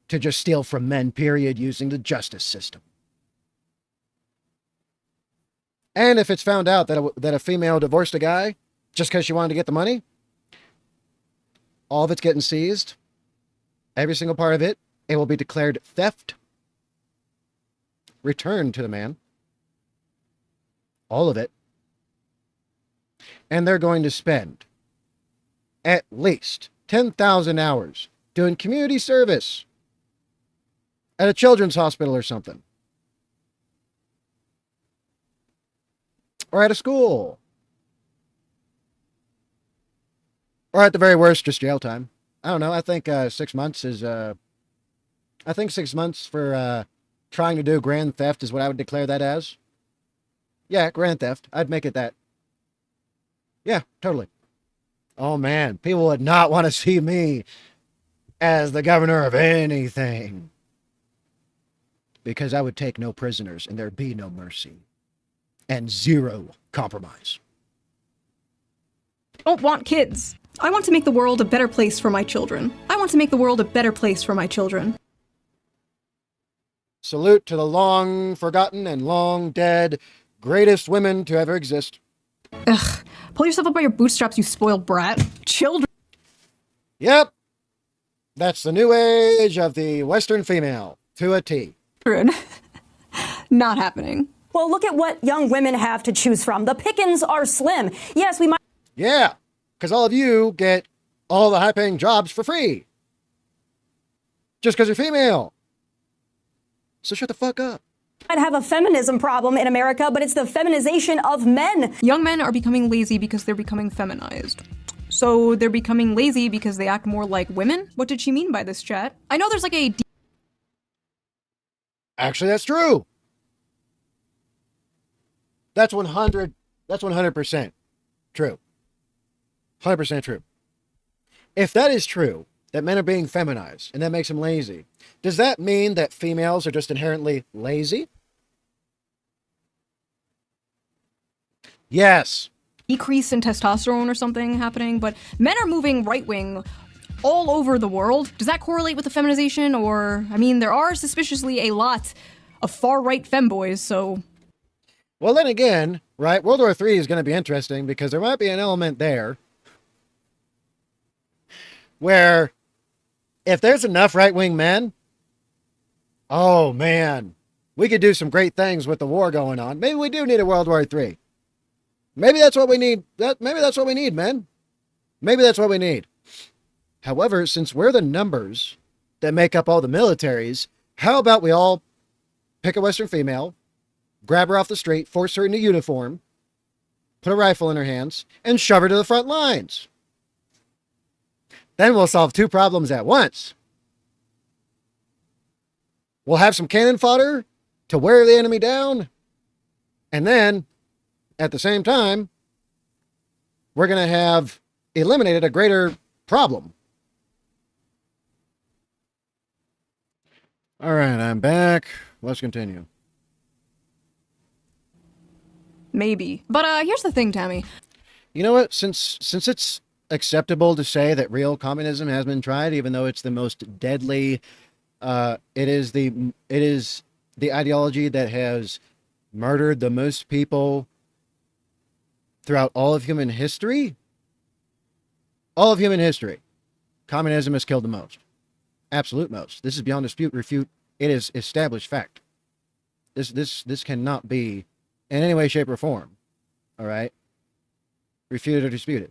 to just steal from men, period, using the justice system. And if it's found out that a female divorced a guy just because she wanted to get the money, all of it's getting seized. Every single part of it, it will be declared theft. Returned to the man. All of it. And they're going to spend at least 10,000 hours doing community service at a children's hospital or something. Or at a school. Or at the very worst, just jail time. I don't know. I think 6 months is... I think 6 months for trying to do grand theft is what I would declare that as. Yeah, grand theft. I'd make it that. Yeah, totally. Oh man, people would not want to see me as the governor of anything. Because I would take no prisoners and there'd be no mercy. And zero compromise. Don't want kids. I want to make the world a better place for my children. I want to make the world a better place for my children. Salute to the long forgotten and long dead greatest women to ever exist. Ugh. Pull yourself up by your bootstraps, you spoiled brat. Children. Yep. That's the new age of the Western female. To a T. Not happening. Well, look at what young women have to choose from. The pickings are slim. Yes, we might. Yeah, because all of you get all the high-paying jobs for free. Just because you're female. So shut the fuck up. Might have a feminism problem in America, but it's the feminization of men. Young men are becoming lazy because they're becoming feminized. So they're becoming lazy because they act more like women? What did she mean by this, chat? I know there's like a... Actually, that's true. That's 100% true. 100% true. If that is true, that men are being feminized, and that makes them lazy, does that mean that females are just inherently lazy? Yes. decrease in testosterone or something happening, but men are moving right-wing all over the world. Does that correlate with the feminization? Or, I mean, there are suspiciously a lot of far-right femboys, so... Well, then again, right, World War III is going to be interesting because there might be an element there where if there's enough right-wing men, oh man, we could do some great things with the war going on. Maybe we do need a World War III. Maybe that's what we need. Maybe that's what we need, man. Maybe that's what we need. However, since we're the numbers that make up all the militaries, how about we all pick a Western female, grab her off the street, force her into uniform, put a rifle in her hands, and shove her to the front lines? Then we'll solve two problems at once. We'll have some cannon fodder to wear the enemy down, and then, at the same time, we're going to have eliminated a greater problem. All right, I'm back. Let's continue. Maybe. But here's the thing, Tammy. You know what? Since it's acceptable to say that real communism has been tried, even though it's the most deadly, it is the ideology that has murdered the most people throughout all of human history. All of human history. Communism has killed the most. Absolute most. This is beyond dispute, refute. It is established fact. This cannot be in any way, shape, or form. All right? Refuted or disputed.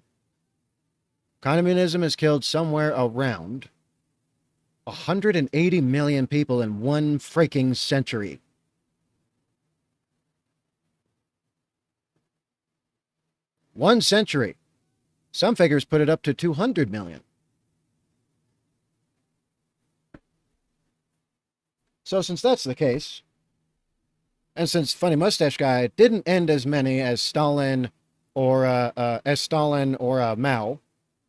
Communism has killed somewhere around 180 million people in one freaking century. One century. Some figures put it up to 200 million. So since that's the case, and since Funny Mustache Guy didn't end as many as Stalin or Mao,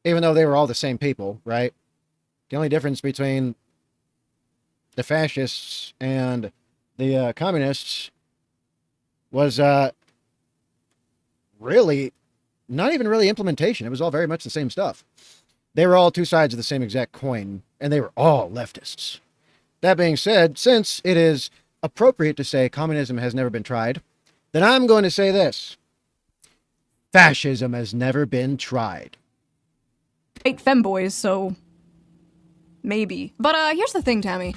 even though they were all the same people, right? The only difference between the fascists and the communists was really not even really implementation. It was all very much the same stuff. They were all two sides of the same exact coin, and they were all leftists. That being said, since it is appropriate to say communism has never been tried, then I'm going to say this. Fascism has never been tried. Eight femboys, so... maybe. But here's the thing, Tammy.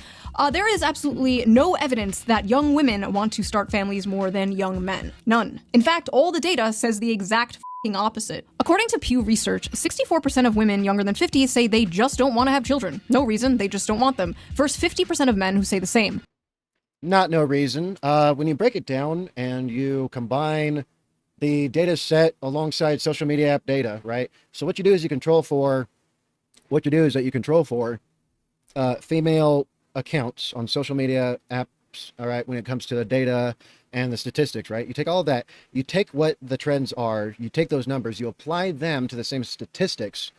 There is absolutely no evidence that young women want to start families more than young men. None. In fact, all the data says the exact opposite. According to Pew Research, 64% of women younger than 50 say they just don't want to have children. No reason, they just don't want them. Versus 50% of men who say the same. Not no reason. When you break it down and you combine the data set alongside social media app data, right? So what you do is you control for female accounts on social media apps, all right, when it comes to the data and the statistics, right? You take all of that, you take what the trends are, you take those numbers, you apply them to the same statistics,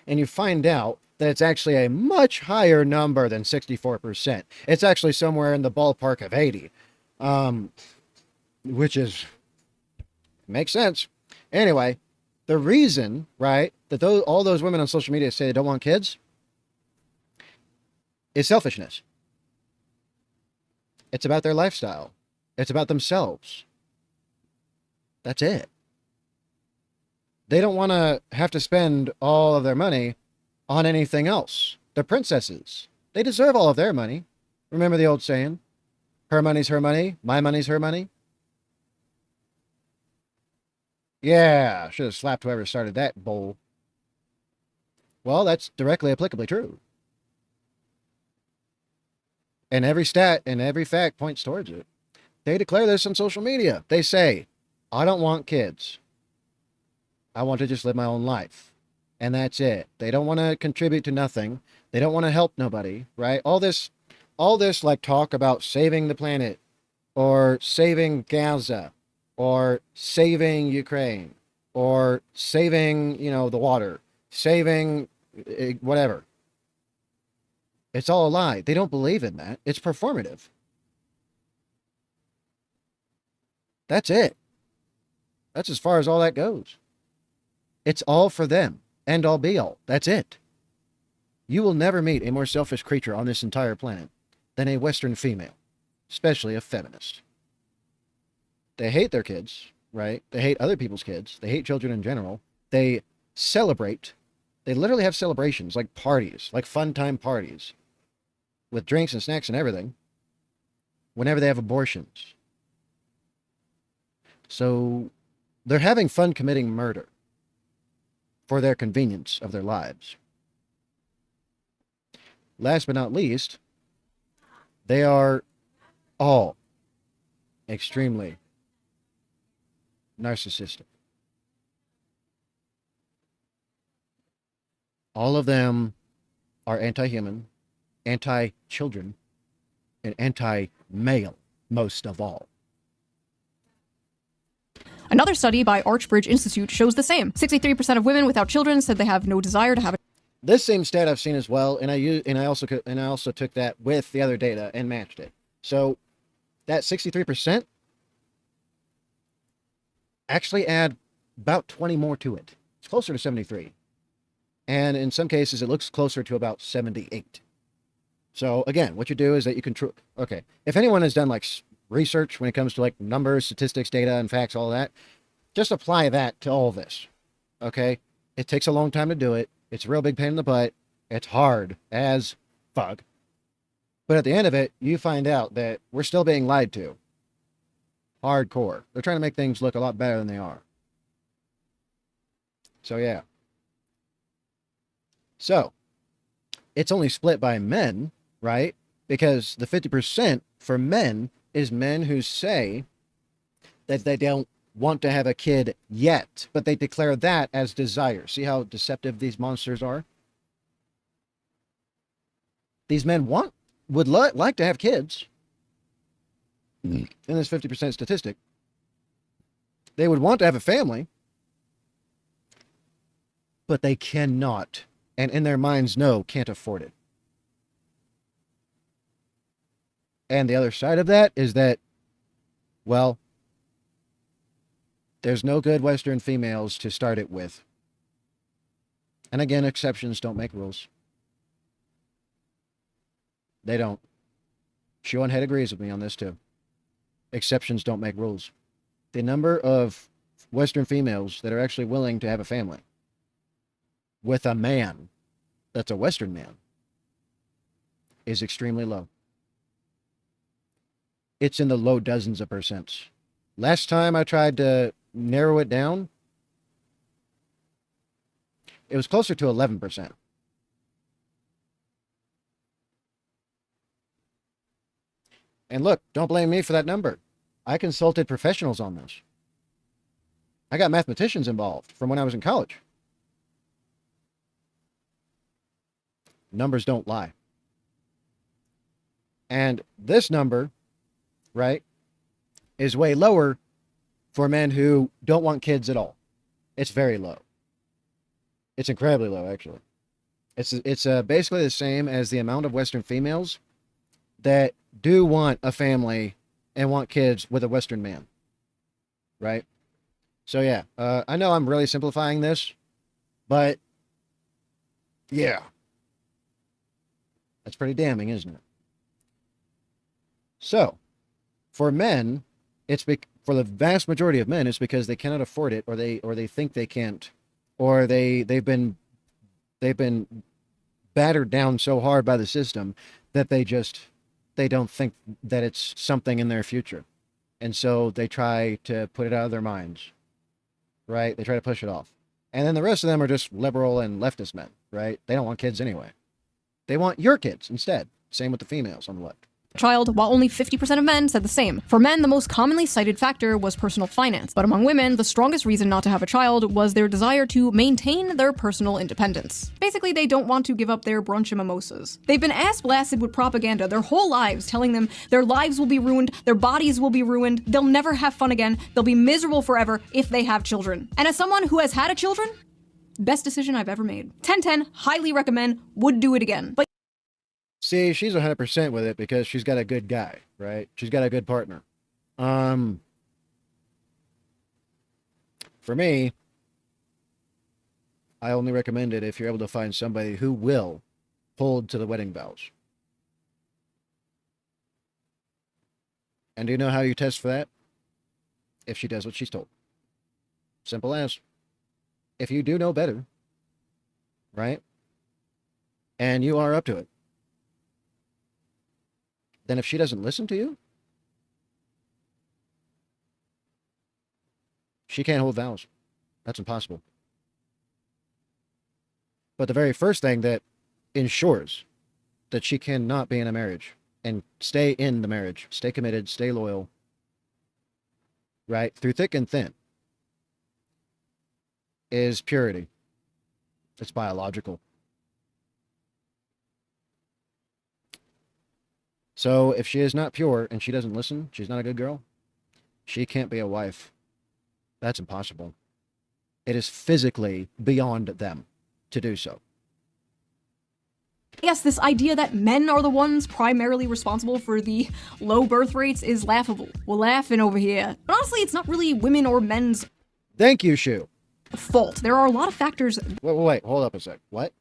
and you find out that it's actually a much higher number than 64%. It's actually somewhere in the ballpark of 80, which is, makes sense. Anyway, the reason, right, that all those women on social media say they don't want kids is selfishness. It's about their lifestyle. It's about themselves. That's it. They don't want to have to spend all of their money on anything else. They're princesses. They deserve all of their money. Remember the old saying, her money's her money, my money's her money? Yeah, should have slapped whoever started that bowl. Well, that's directly applicably true. And every stat and every fact points towards it. They declare this on social media. They say, I don't want kids. I want to just live my own life. And that's it. They don't want to contribute to nothing. They don't want to help nobody, right? All this like talk about saving the planet or saving Gaza or saving Ukraine or saving, the water, saving whatever. It's all a lie. They don't believe in that. It's performative. That's it. That's as far as all that goes. It's all for them. End all be all. That's it. You will never meet a more selfish creature on this entire planet than a Western female, especially a feminist. They hate their kids, right? They hate other people's kids. They hate children in general. They celebrate. They literally have celebrations, like parties, like fun time parties, with drinks and snacks and everything, whenever they have abortions. So they're having fun committing murder for their convenience of their lives. Last but not least, they are all extremely narcissistic. All of them are anti-human, anti-children, and anti-male, most of all. Another study by Archbridge Institute shows the same. 63% of women without children said they have no desire to have a This same stat I've seen as well, and I also took that with the other data and matched it. So that 63% actually add about 20 more to it. It's closer to 73. And in some cases, it looks closer to about 78. So again, what you do is that you control. Okay, if anyone has done like research when it comes to like numbers, statistics, data, and facts, all that, just apply that to all this. Okay, it takes a long time to do it. It's a real big pain in the butt. It's hard as fuck. But at the end of it, you find out that we're still being lied to. Hardcore. They're trying to make things look a lot better than they are. So yeah. So it's only split by men, right? Because the 50% for men is men who say that they don't want to have a kid yet, but they declare that as desire. See how deceptive these monsters are? These men would like to have kids. In this 50% statistic, they would want to have a family, but they cannot, and in their minds can't afford it. And the other side of that is that, well, there's no good Western females to start it with. And again, exceptions don't make rules. They don't. ShoeOnHead agrees with me on this too. Exceptions don't make rules. The number of Western females that are actually willing to have a family with a man that's a Western man is extremely low. It's in the low dozens of percents. Last time I tried to narrow it down, it was closer to 11%. And look, don't blame me for that number. I consulted professionals on this. I got mathematicians involved from when I was in college. Numbers don't lie. And this number, right, is way lower for men who don't want kids at all. It's very low. It's incredibly low, actually. It's basically the same as the amount of Western females that do want a family and want kids with a Western man, right? So yeah, I know I'm really simplifying this, But, yeah. That's pretty damning, isn't it? So, for men, for the vast majority of men, it's because they cannot afford it, or they think they can't, or they've been battered down so hard by the system that they don't think that it's something in their future. And so they try to put it out of their minds, right? They try to push it off. And then the rest of them are just liberal and leftist men, right? They don't want kids anyway. They want your kids instead. Same with the females on the left. Child, while only 50% of men said the same. For men, the most commonly cited factor was personal finance, but among women, the strongest reason not to have a child was their desire to maintain their personal independence. Basically, they don't want to give up their brunch and mimosas. They've been ass-blasted with propaganda their whole lives, telling them their lives will be ruined, their bodies will be ruined, they'll never have fun again, they'll be miserable forever if they have children. And as someone who has had a children, best decision I've ever made. 10/10, highly recommend, would do it again. But see, she's 100% with it because she's got a good guy, right? She's got a good partner. For me, I only recommend it if you're able to find somebody who will hold to the wedding vows. And do you know how you test for that? If she does what she's told. Simple as. If you do know better, right? And you are up to it. Then if she doesn't listen to you, she can't hold vows. That's impossible. But the very first thing that ensures that she cannot be in a marriage and stay in the marriage, stay committed, stay loyal, right, through thick and thin, is purity. It's biological. So if she is not pure and she doesn't listen, she's not a good girl, she can't be a wife. That's impossible. It is physically beyond them to do so. yes, this idea that men are the ones primarily responsible for the low birth rates is laughable. We're laughing over here. But honestly, it's not really women or men's Thank you, Shoe. fault. There are a lot of factors Wait, hold up a sec. What?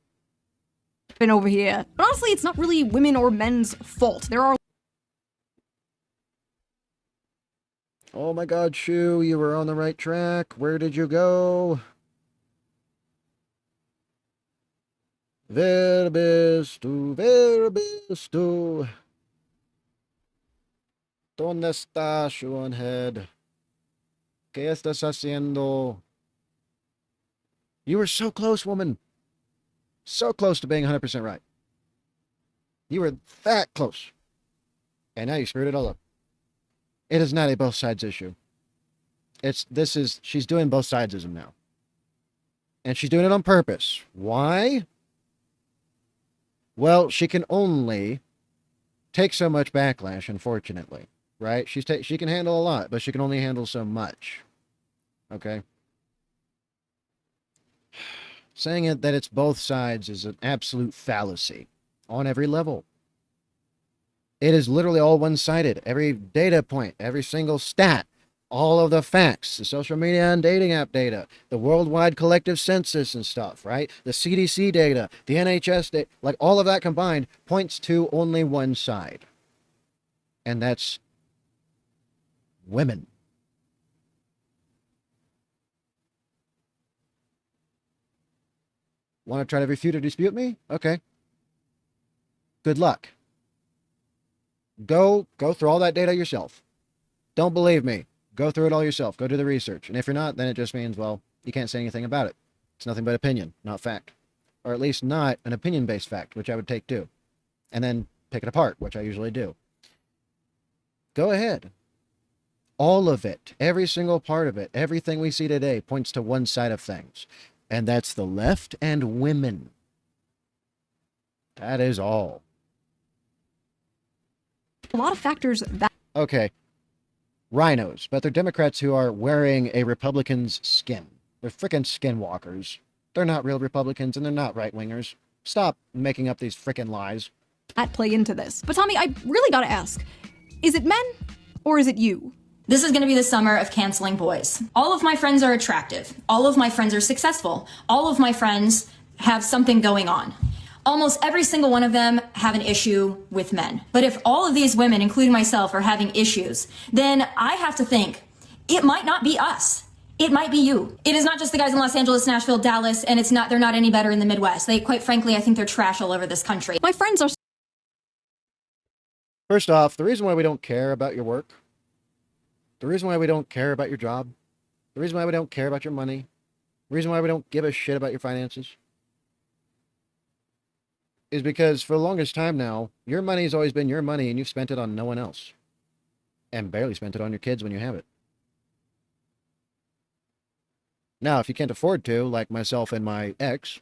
over here. But honestly, it's not really women or men's fault. There are Oh my god, Shoe, you were on the right track. Where did you go? Verbistu, verbistu. ¿Dónde está ShoeOnHead? ¿Qué estás haciendo? You were so close, woman. So close to being 100% right. You were that close. And now you screwed it all up. It is not a both sides issue. She's doing both sidesism now. And she's doing it on purpose. Why? Well, she can only take so much backlash, unfortunately. Right? She can handle a lot, but she can only handle so much. Okay? Saying it that it's both sides is an absolute fallacy on every level. It is literally all one-sided. Every data point, every single stat, all of the facts, the social media and dating app data, the worldwide collective census and stuff, right? The CDC data, the NHS data, like all of that combined points to only one side. And that's women. Want to try to refute or dispute me? Okay. Good luck. Go through all that data yourself. Don't believe me. Go through it all yourself. Go do the research. And if you're not, then it just means, well, you can't say anything about it. It's nothing but opinion, not fact. Or at least not an opinion-based fact, which I would take too. And then pick it apart, which I usually do. Go ahead. All of it, every single part of it, everything we see today points to one side of things. And that's the left and women. That is all. a lot of factors that Okay. Rhinos, but they're Democrats who are wearing a Republican's skin. They're frickin' skinwalkers. They're not real Republicans and they're not right-wingers. Stop making up these frickin' lies. play into this. But Tommy, I really gotta ask, is it men or is it you? This is going to be the summer of canceling boys. All of my friends are attractive. All of my friends are successful. All of my friends have something going on. Almost every single one of them have an issue with men. But if all of these women, including myself, are having issues, then I have to think it might not be us. It might be you. It is not just the guys in Los Angeles, Nashville, Dallas, and they're not any better in the Midwest. Quite frankly, I think they're trash all over this country. My friends are... First off, the reason why we don't care about your work, the reason why we don't care about your job, the reason why we don't care about your money, the reason why we don't give a shit about your finances is because for the longest time now, your money has always been your money and you've spent it on no one else. And barely spent it on your kids when you have it. Now, if you can't afford to, like myself and my ex,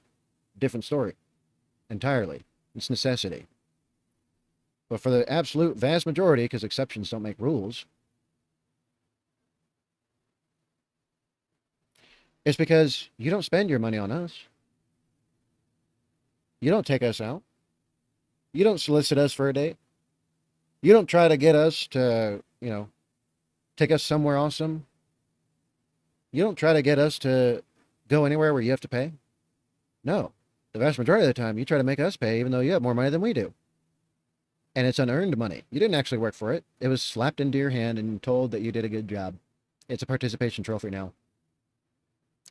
different story. Entirely. It's necessity. But for the absolute vast majority, because exceptions don't make rules, it's because you don't spend your money on us. You don't take us out. You don't solicit us for a date. You don't try to get us to, take us somewhere awesome. You don't try to get us to go anywhere where you have to pay. No. The vast majority of the time, you try to make us pay even though you have more money than we do. And it's unearned money. You didn't actually work for it. It was slapped into your hand and told that you did a good job. It's a participation trophy now.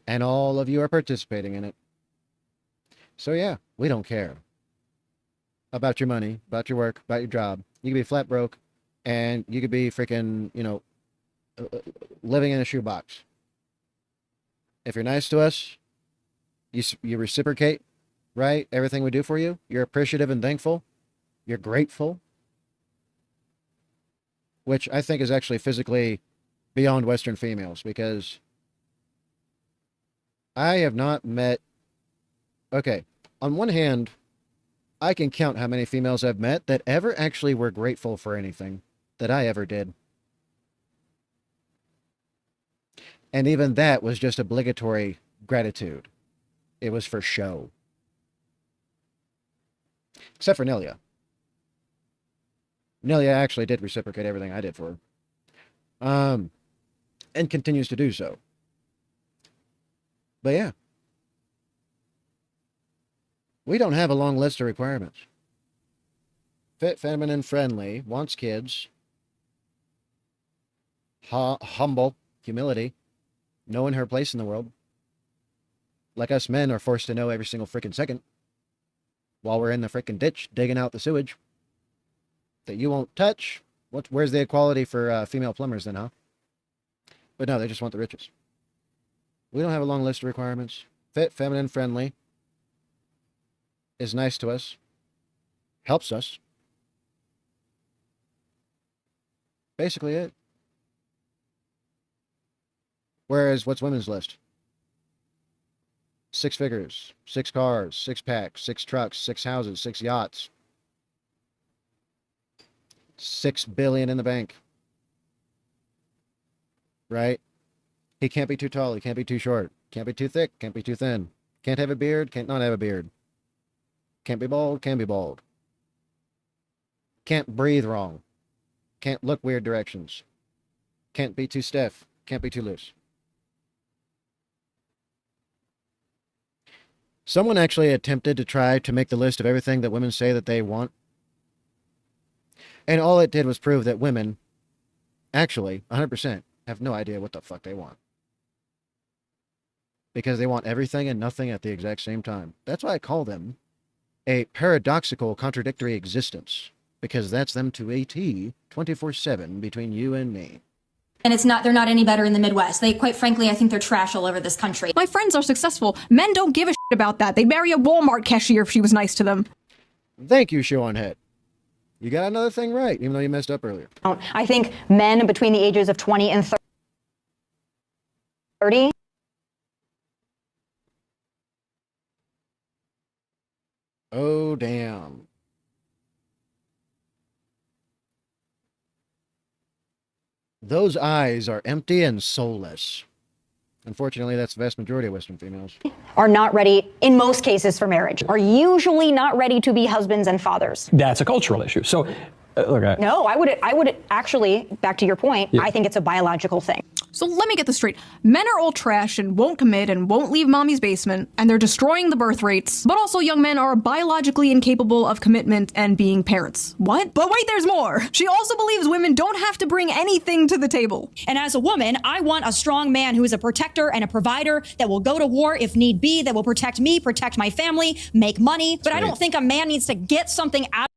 And all of you are participating in it. So yeah, we don't care about your money, about your work, about your job. You could be flat broke and you could be freaking, living in a shoebox. If you're nice to us, you reciprocate, right? Everything we do for you, you're appreciative and thankful. You're grateful. Which I think is actually physically beyond Western females, because I have not met... Okay, on one hand, I can count how many females I've met that ever actually were grateful for anything that I ever did. And even that was just obligatory gratitude. It was for show. Except for Nihilia. Nihilia actually did reciprocate everything I did for her. And continues to do so. But yeah. We don't have a long list of requirements. Fit, feminine, friendly, wants kids. Humble, humility. Knowing her place in the world. Like us men are forced to know every single freaking second. While we're in the freaking ditch digging out the sewage. That you won't touch. Where's the equality for female plumbers then, huh? But no, they just want the riches. We don't have a long list of requirements. Fit, feminine, friendly. Is nice to us. Helps us. Basically it. Whereas, what's women's list? 6 figures, 6 cars, 6 packs, 6 trucks, 6 houses, 6 yachts. 6 billion in the bank. Right? He can't be too tall, he can't be too short. Can't be too thick, can't be too thin. Can't have a beard, can't not have a beard. Can't be bald, can be bald. Can't breathe wrong. Can't look weird directions. Can't be too stiff, can't be too loose. Someone actually attempted to try to make the list of everything that women say that they want. And all it did was prove that women, actually, 100%, have no idea what the fuck they want. Because they want everything and nothing at the exact same time. That's why I call them a paradoxical, contradictory existence. Because that's them to a T, 24/7 between you and me. And they're not any better in the Midwest. Quite frankly, I think they're trash all over this country. My friends are successful. Men don't give a shit about that. They'd marry a Walmart cashier if she was nice to them. Thank you, ShoeOnHead. You got another thing right, even though you messed up earlier. I think men between the ages of 20 and 30. Oh, damn. Those eyes are empty and soulless. Unfortunately, that's the vast majority of Western females. Are not ready, in most cases, for marriage, are usually not ready to be husbands and fathers. That's a cultural issue. So Look, No, I would actually, back to your point, I think it's a biological thing. So let me get this straight. Men are all trash and won't commit and won't leave mommy's basement, and they're destroying the birth rates. But also young men are biologically incapable of commitment and being parents. What? But wait, there's more. She also believes women don't have to bring anything to the table. And as a woman, I want a strong man who is a protector and a provider that will go to war if need be, that will protect me, protect my family, make money. But I don't think a man needs to get something out.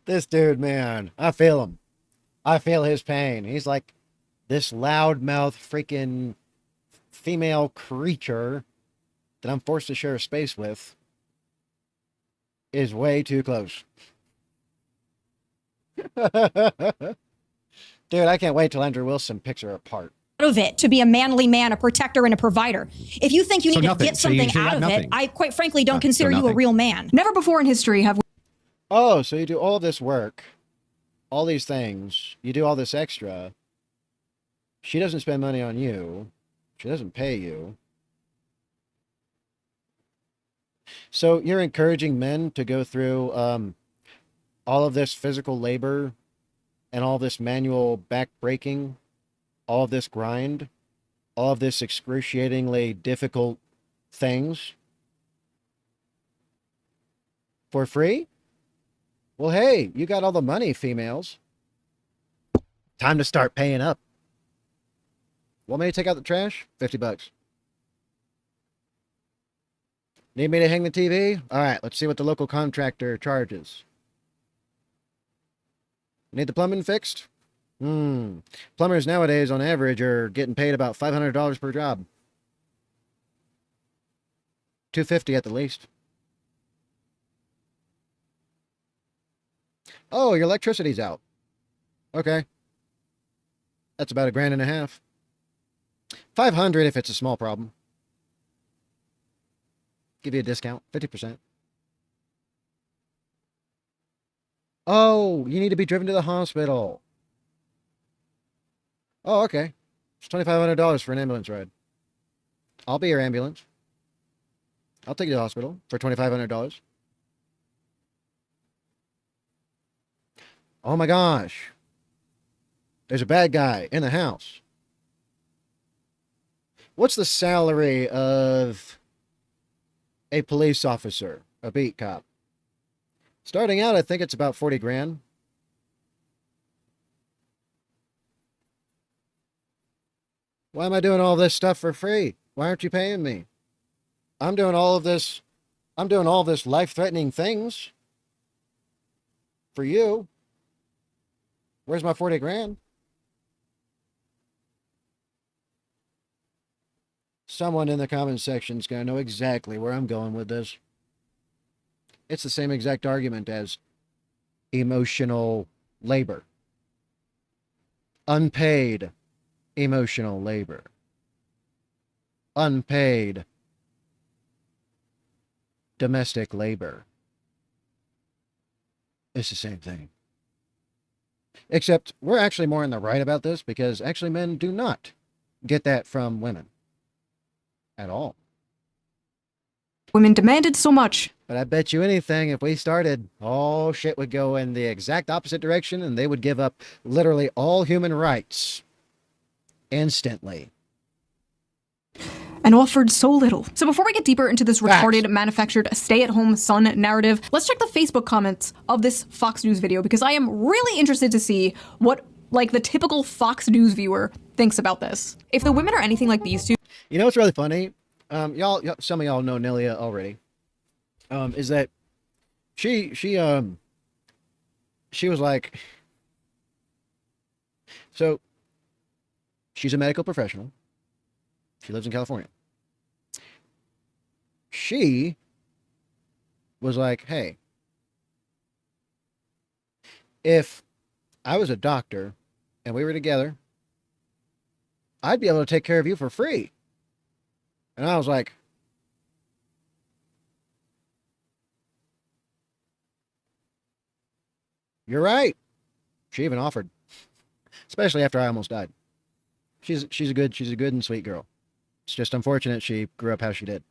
This dude, man, I feel him. I feel his pain. He's like this loudmouth freaking female creature that I'm forced to share space with is way too close. Dude, I can't wait till Andrew Wilson picks her apart. Of it to be a manly man, a protector and a provider. If you think you need to get something out of it, I quite frankly don't consider you a real man. Never before in history have Oh, so you do all this work, all these things, you do all this extra. She doesn't spend money on you. She doesn't pay you. So you're encouraging men to go through all of this physical labor and all this manual back breaking, all of this grind, all of this excruciatingly difficult things for free? Well, hey, you got all the money, females. Time to start paying up. Want me to take out the trash? $50. Need me to hang the TV? All right, let's see what the local contractor charges. Need the plumbing fixed? Plumbers nowadays, on average, are getting paid about $500 per job. $250 at the least. Oh, your electricity's out. Okay. That's about $1,500. $500 if it's a small problem. Give you a discount, 50%. Oh, you need to be driven to the hospital. Oh, okay. It's $2,500 for an ambulance ride. I'll be your ambulance. I'll take you to the hospital for $2,500. Oh my gosh. There's a bad guy in the house. What's the salary of a police officer, a beat cop? Starting out, I think it's about 40 grand. Why am I doing all this stuff for free? Why aren't you paying me? I'm doing all this life-threatening things for you. Where's my 40 grand? Someone in the comment section is going to know exactly where I'm going with this. It's the same exact argument as emotional labor. Unpaid emotional labor. Unpaid domestic labor. It's the same thing. Except we're actually more in the right about this because actually men do not get that from women. At all. women demanded so much. But I bet you anything, if we started, all shit would go in the exact opposite direction and they would give up literally all human rights instantly. And offered so little. So before we get deeper into this retarded, manufactured, stay-at-home son narrative, let's check the Facebook comments of this Fox News video because I am really interested to see what, like, the typical Fox News viewer thinks about this. If the women are anything like these two... You know what's really funny? Y'all, some of y'all know Nihilia already. Is that she was like... So, she's a medical professional. She lives in California. She was like, hey, if I was a doctor and we were together, I'd be able to take care of you for free. And I was like, you're right. She even offered, especially after I almost died. She's a good and sweet girl. It's just unfortunate she grew up how she did.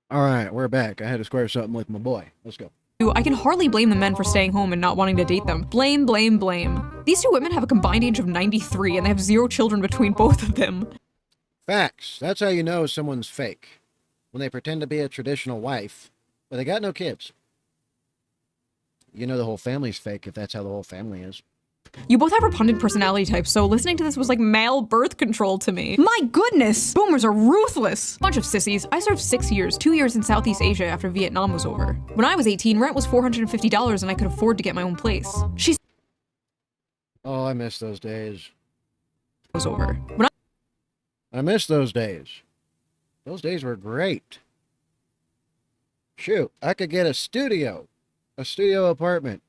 All right, we're back. I had to square something with my boy. Let's go. I can hardly blame the men for staying home and not wanting to date them. Blame, blame, blame. These two women have a combined age of 93 and they have 0 children between both of them. Facts. That's how you know someone's fake. When they pretend to be a traditional wife, but they got no kids. You know the whole family's fake if that's how the whole family is. You both have repugnant personality types, so listening to this was like male birth control to me. My goodness! Boomers are ruthless! Bunch of sissies. I served 6 years, 2 years in Southeast Asia after Vietnam was over. When I was 18, rent was $450 and I could afford to get my own place. She Oh, I miss those days. was over. I miss those days. Those days were great. Shoot, I could get a studio apartment.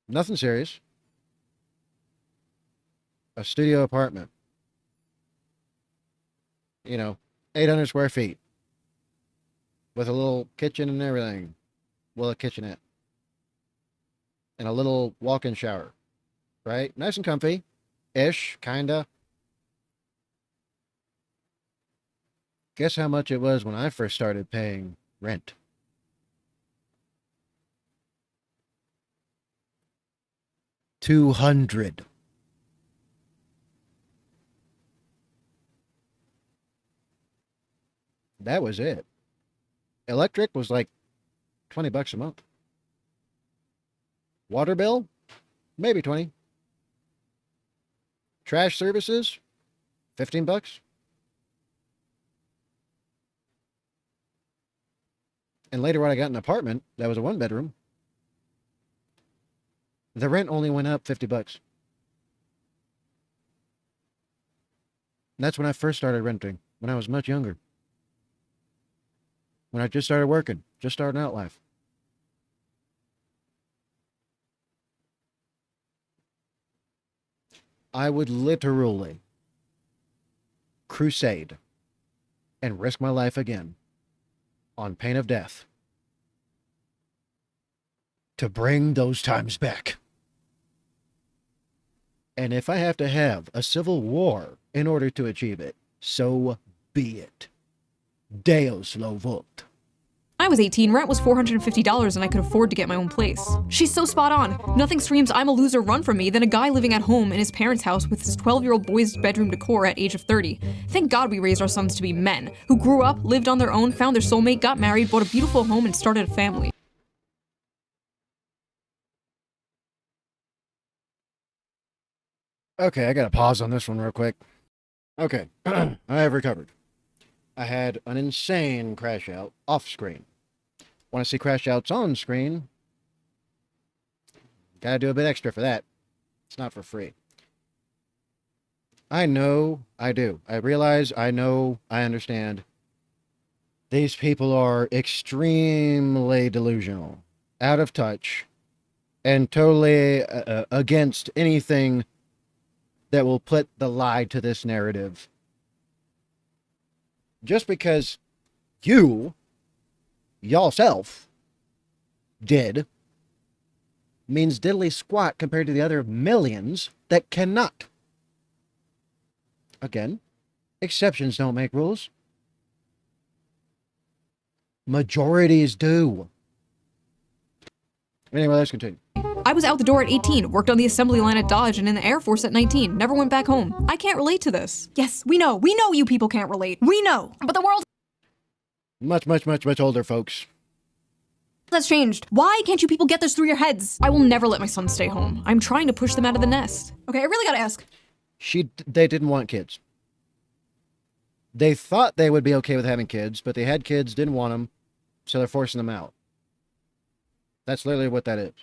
Nothing serious. A studio apartment. You know, 800 square feet. With a little kitchen and everything. Well, a kitchenette. And a little walk-in shower. Right? Nice and comfy. Ish, kinda. Guess how much it was when I first started paying rent? $200. That was it. Electric was like $20 a month. Water bill? Maybe 20. Trash services? $15. And later when I got an apartment, that was a 1-bedroom, the rent only went up $50. And that's when I first started renting, when I was much younger. When I just started working, just starting out life. I would literally crusade and risk my life again on pain of death to bring those times back. And if I have to have a civil war in order to achieve it, so be it. Deus lo vult. I was 18, rent was $450 and I could afford to get my own place. She's so spot on. Nothing screams I'm a loser run from me than a guy living at home in his parents' house with his 12-year-old boy's bedroom decor at age of 30. Thank God we raised our sons to be men, who grew up, lived on their own, found their soulmate, got married, bought a beautiful home, and started a family. Okay, I gotta pause on this one real quick. Okay, I have recovered. I had an insane crash out off screen. Want to see crash outs on screen? Gotta do a bit extra for that. It's not for free. I know, I do. I realize, I know, I understand. These people are extremely delusional, out of touch, and totally against anything that will put the lie to this narrative. Just because you, yourself, did, means diddly squat compared to the other millions that cannot. Again, exceptions don't make rules. Majorities do. Anyway, let's continue. I was out the door at 18, worked on the assembly line at Dodge and in the Air Force at 19, never went back home. I can't relate to this. Yes, we know you people can't relate. We know. But the world Much older folks. has changed. Why can't you people get this through your heads? I will never let my son stay home. I'm trying to push them out of the nest. Okay, I really gotta ask. They didn't want kids. They thought they would be okay with having kids, but they had kids, didn't want them, so they're forcing them out. That's literally what that is.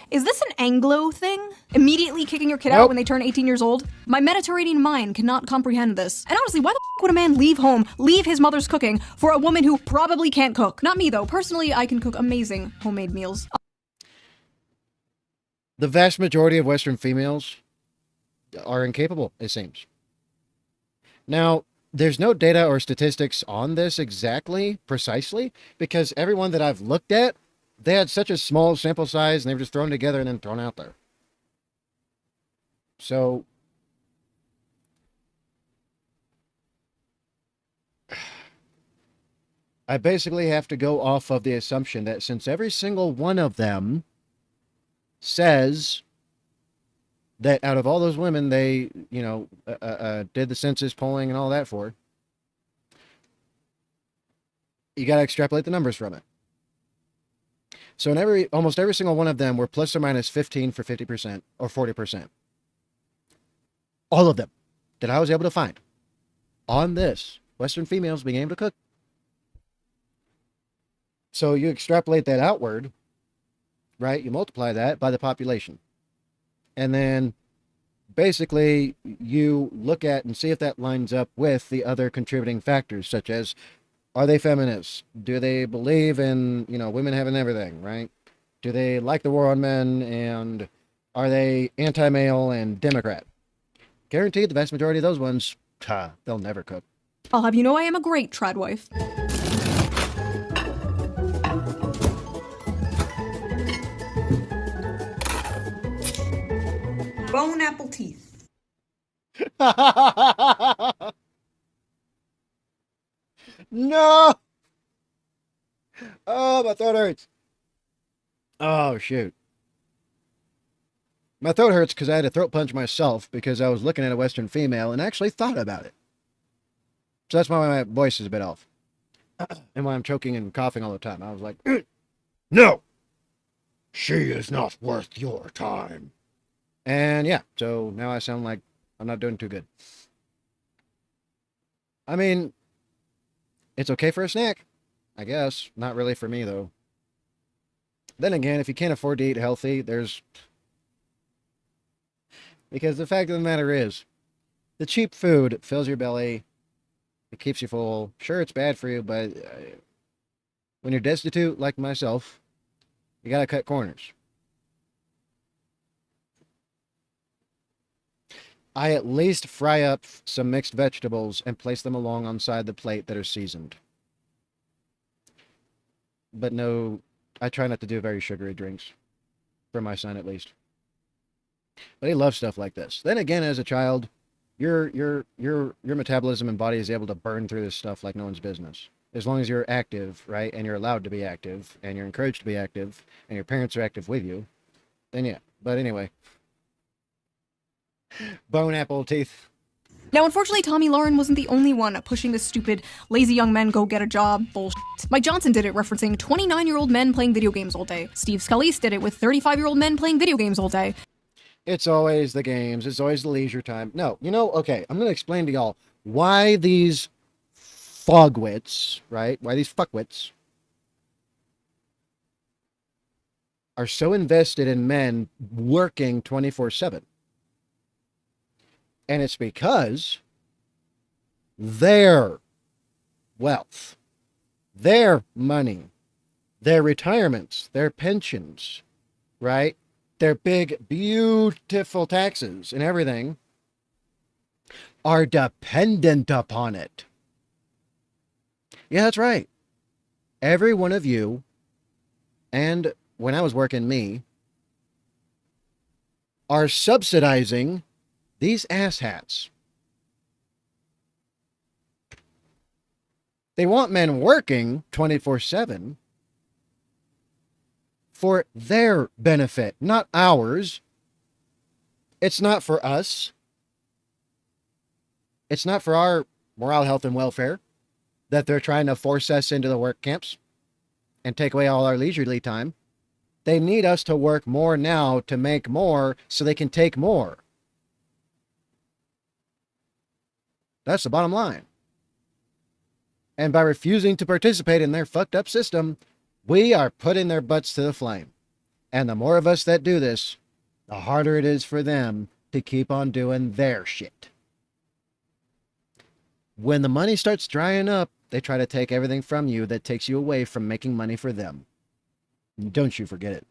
Is this an Anglo thing? Immediately kicking your kid out when they turn 18 years old? My Mediterranean mind cannot comprehend this. And honestly, why the f would a man leave home, leave his mother's cooking, for a woman who probably can't cook? Not me, though. Personally, I can cook amazing homemade meals. The vast majority of Western females are incapable, it seems. Now, there's no data or statistics on this precisely, because everyone that I've looked at, they had such a small sample size and they were just thrown together and then thrown out there. So I basically have to go off of the assumption that since every single one of them says that out of all those women they, did the census polling and all that for, you got to extrapolate the numbers from it. So in almost every single one of them were plus or minus 15 for 50% or 40%. All of them that I was able to find on this, Western females being able to cook. So you extrapolate that outward, right? You multiply that by the population. And then basically you look at and see if that lines up with the other contributing factors, such as, are they feminists? Do they believe in, women having everything, right? Do they like the war on men? And are they anti-male and Democrat? Guaranteed the vast majority of those ones, they'll never cook. I'll have you know I am a great trad wife. Bone apple teeth. No! Oh, my throat hurts. Oh, shoot. My throat hurts because I had to throat punch myself because I was looking at a Western female and actually thought about it. So that's why my voice is a bit off. And why I'm choking and coughing all the time. I was like, no! She is not worth your time. And yeah, so now I sound like I'm not doing too good. I mean, it's okay for a snack, I guess. Not really for me, though. Then again, if you can't afford to eat healthy, because the fact of the matter is, the cheap food fills your belly. It keeps you full. Sure, it's bad for you, but when you're destitute, like myself, you gotta cut corners. I at least fry up some mixed vegetables and place them alongside the plate that are seasoned. But no, I try not to do very sugary drinks. For my son, at least. But he loves stuff like this. Then again, as a child, your metabolism and body is able to burn through this stuff like no one's business. As long as you're active, right, and you're allowed to be active, and you're encouraged to be active, and your parents are active with you, then yeah. But anyway. Bone apple teeth. Now, unfortunately, Tommy Lauren wasn't the only one pushing this stupid lazy young men go get a job bullshit. Mike Johnson did it, referencing 29-year-old men playing video games all day. Steve Scalise did it with 35-year-old men playing video games all day. It's always the games. It's always the leisure time. No, okay, I'm going to explain to y'all why these fogwits, right? Why these fuckwits are so invested in men working 24/7. And it's because their wealth, their money, their retirements, their pensions, right? Their big, beautiful taxes and everything are dependent upon it. Yeah, that's right. Every one of you, and when I was working me, are subsidizing these asshats. They want men working 24/7 for their benefit, not ours. It's not for us. It's not for our morale, health, and welfare that they're trying to force us into the work camps and take away all our leisurely time. They need us to work more now to make more so they can take more. That's the bottom line. And by refusing to participate in their fucked up system, we are putting their butts to the flame. And the more of us that do this, the harder it is for them to keep on doing their shit. When the money starts drying up, they try to take everything from you that takes you away from making money for them. Don't you forget it.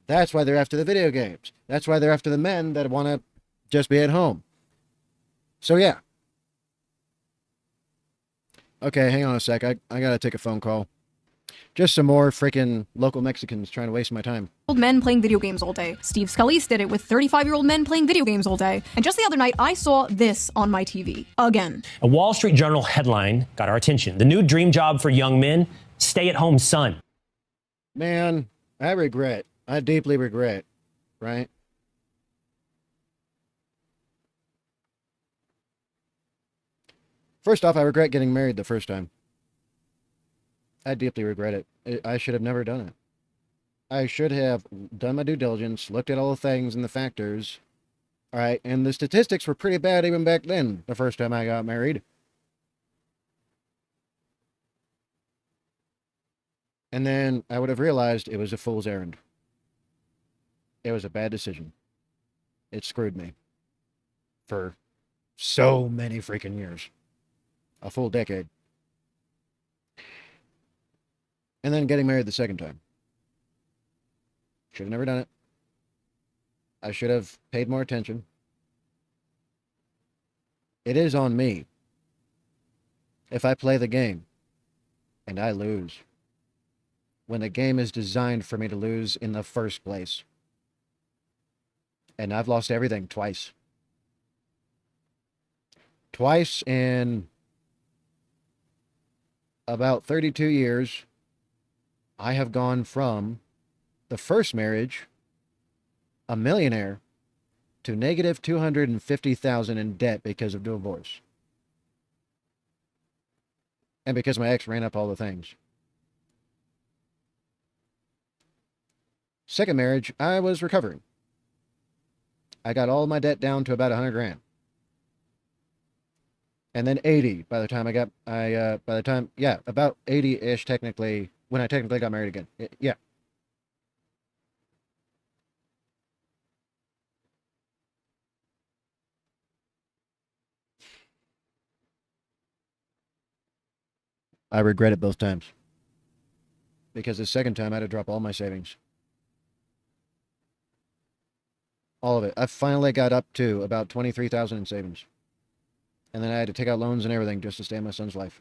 That's why they're after the video games. That's why they're after the men that want to just be at home. So yeah. Okay, hang on a sec. I gotta take a phone call. Just some more freaking local Mexicans trying to waste my time. Old men playing video games all day. Steve Scalise did it with 35-year-old men playing video games all day. And just the other night, I saw this on my TV. Again. A Wall Street Journal headline got our attention. The new dream job for young men, stay-at-home son. Man, I regret. I deeply regret, right? First off, I regret getting married the first time. I deeply regret it. I should have never done it. I should have done my due diligence, looked at all the things and the factors. All right, and the statistics were pretty bad even back then, the first time I got married. And then I would have realized it was a fool's errand. It was a bad decision. It screwed me. For so many freaking years. A full decade. And then getting married the second time. Should have never done it. I should have paid more attention. It is on me. If I play the game and I lose, when the game is designed for me to lose in the first place. And I've lost everything twice. Twice in about 32 years, I have gone from the first marriage, a millionaire, to negative $250,000 in debt because of divorce. And because my ex ran up all the things. Second marriage, I was recovering. I got all my debt down to about 100 grand. And then 80 by the time about 80-ish technically, when I technically got married again. Yeah. I regret it both times. Because the second time I had to drop all my savings. All of it. I finally got up to about 23,000 in savings. And then I had to take out loans and everything just to stay in my son's life.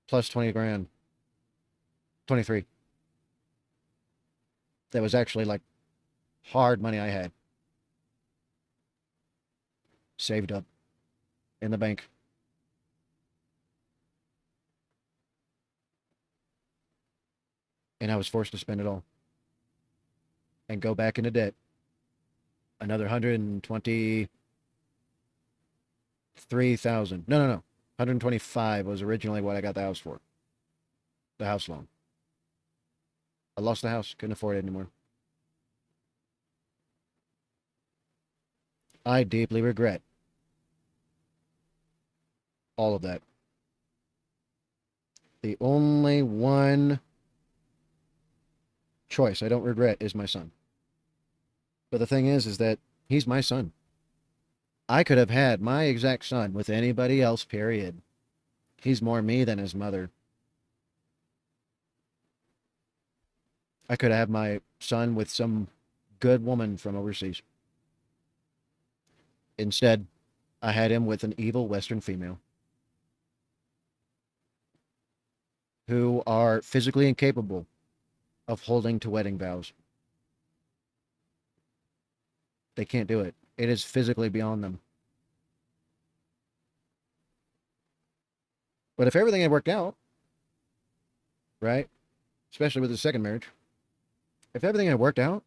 Plus 20 grand. 23. That was actually like hard money I had. Saved up in the bank. And I was forced to spend it all. And go back into debt. Another 123,000. No. 125 was originally what I got the house for. The house loan. I lost the house. Couldn't afford it anymore. I deeply regret all of that. The only one choice I don't regret is my son. But the thing is that he's my son. I could have had my exact son with anybody else, period. He's more me than his mother. I could have my son with some good woman from overseas. Instead, I had him with an evil Western female. Who are physically incapable of holding to wedding vows. They can't do it. It is physically beyond them. But if everything had worked out, right? Especially with the second marriage. If everything had worked out,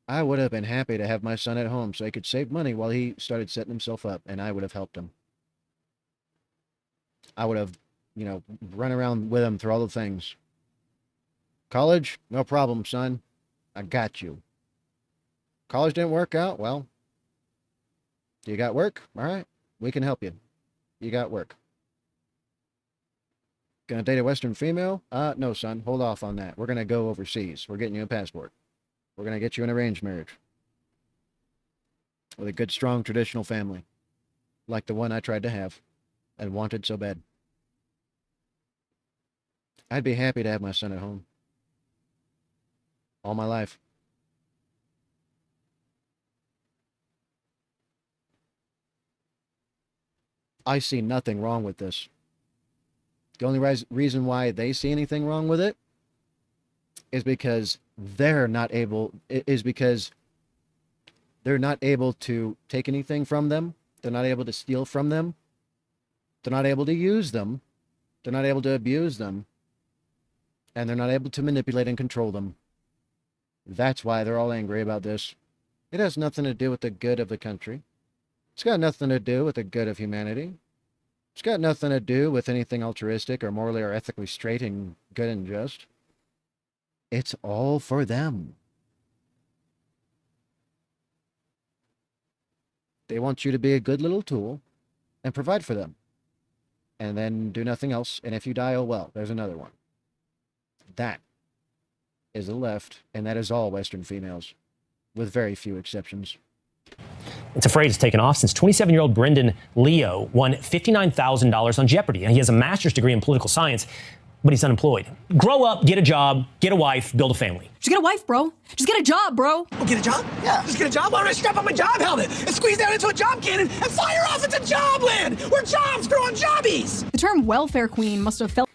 I would have been happy to have my son at home so he could save money while he started setting himself up, and I would have helped him. I would have, run around with him through all the things. College? No problem, son. I got you. College didn't work out? Well, you got work? All right. We can help you. You got work. Gonna date a Western female? No, son. Hold off on that. We're gonna go overseas. We're getting you a passport. We're gonna get you an arranged marriage. With a good, strong, traditional family. Like the one I tried to have. And wanted so bad. I'd be happy to have my son at home. All my life. I see nothing wrong with this. The only reason why they see anything wrong with it is because they're not able to take anything from them. They're not able to steal from them. They're not able to use them. They're not able to abuse them. And they're not able to manipulate and control them. That's why they're all angry about this. It has nothing to do with the good of the country. It's got nothing to do with the good of humanity. It's got nothing to do with anything altruistic or morally or ethically straight and good and just. It's all for them. They want you to be a good little tool and provide for them. And then do nothing else. And if you die, oh well, there's another one. That is the left, and that is all Western females, with very few exceptions. It's a phrase that's taken off since 27-year-old Brendan Leo won $59,000 on Jeopardy, and he has a master's degree in political science, but he's unemployed. Grow up, get a job, get a wife, build a family. Just get a wife, bro. Just get a job, bro. Oh, get a job? Yeah. Just get a job? Why don't I strap on my job helmet and squeeze down into a job cannon and fire off into job land where jobs grow on jobbies? The term welfare queen must have felt...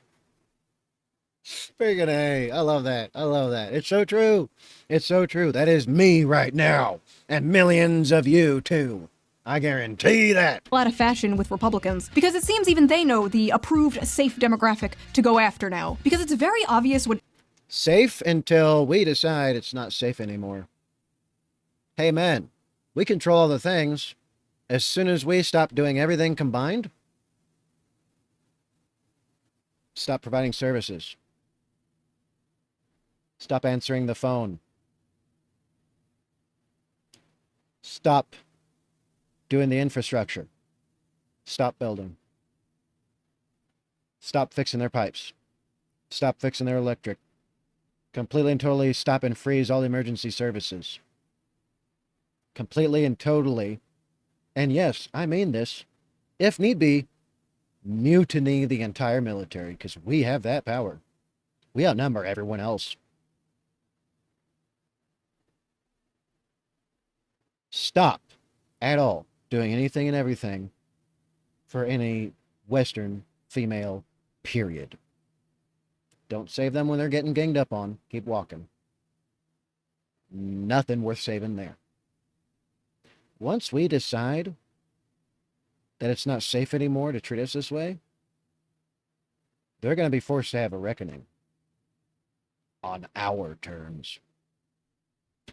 Friggin' A. I love that. I love that. It's so true. It's so true. That is me right now. And millions of you, too. I guarantee that. out of fashion with Republicans, because it seems even they know the approved safe demographic to go after now, because it's very obvious what... Safe until we decide it's not safe anymore. Hey, man, we control all the things. As soon as we stop doing everything combined, stop providing services. Stop answering the phone. Stop doing the infrastructure. Stop building. Stop fixing their pipes. Stop fixing their electric. Completely and totally stop and freeze all emergency services. Completely and totally, and yes, I mean this, if need be, mutiny the entire military, because we have that power. We outnumber everyone else. Stop at all doing anything and everything for any Western female, period. Don't save them when they're getting ganged up on. Keep walking. Nothing worth saving there. Once we decide that it's not safe anymore to treat us this way, they're going to be forced to have a reckoning on our terms.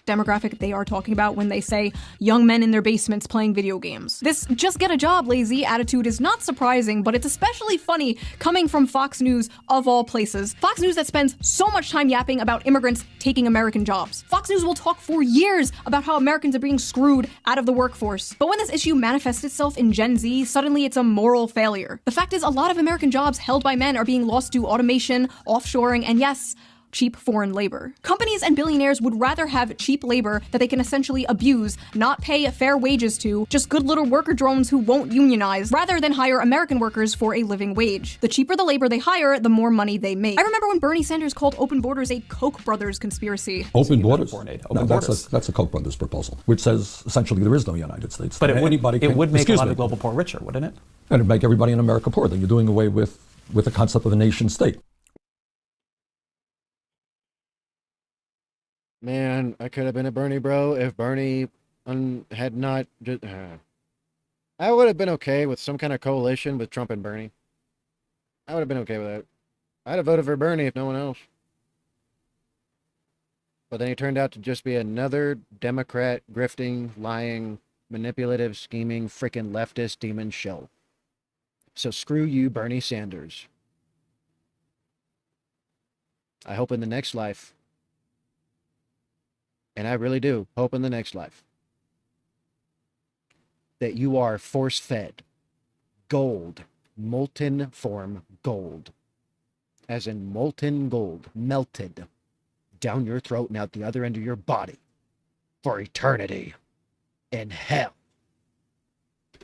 Demographic they are talking about when they say young men in their basements playing video games. This just get a job lazy attitude is not surprising, but it's especially funny coming from Fox News of all places. Fox News that spends so much time yapping about immigrants taking American jobs. Fox News will talk for years about how Americans are being screwed out of the workforce. But when this issue manifests itself in Gen Z, suddenly it's a moral failure. The fact is, a lot of American jobs held by men are being lost to automation, offshoring, and yes, cheap foreign labor. Companies and billionaires would rather have cheap labor that they can essentially abuse, not pay fair wages to, just good little worker drones who won't unionize, rather than hire American workers for a living wage. The cheaper the labor they hire, the more money they make. I remember when Bernie Sanders called open borders a Koch brothers conspiracy. Open borders? No, that's a Koch brothers proposal, which says essentially there is no United States. But it would make a lot of global poor richer, wouldn't it? And it'd make everybody in America poor. Then you're doing away with the concept of a nation state. Man, I could have been a Bernie bro if Bernie had not just... I would have been okay with some kind of coalition with Trump and Bernie. I would have been okay with that. I'd have voted for Bernie if no one else. But then he turned out to just be another Democrat, grifting, lying, manipulative, scheming, freaking leftist demon shell. So screw you, Bernie Sanders. I hope in the next life, and I really do hope in the next life, that you are force-fed gold, molten form gold, as in molten gold, melted down your throat and out the other end of your body for eternity in hell,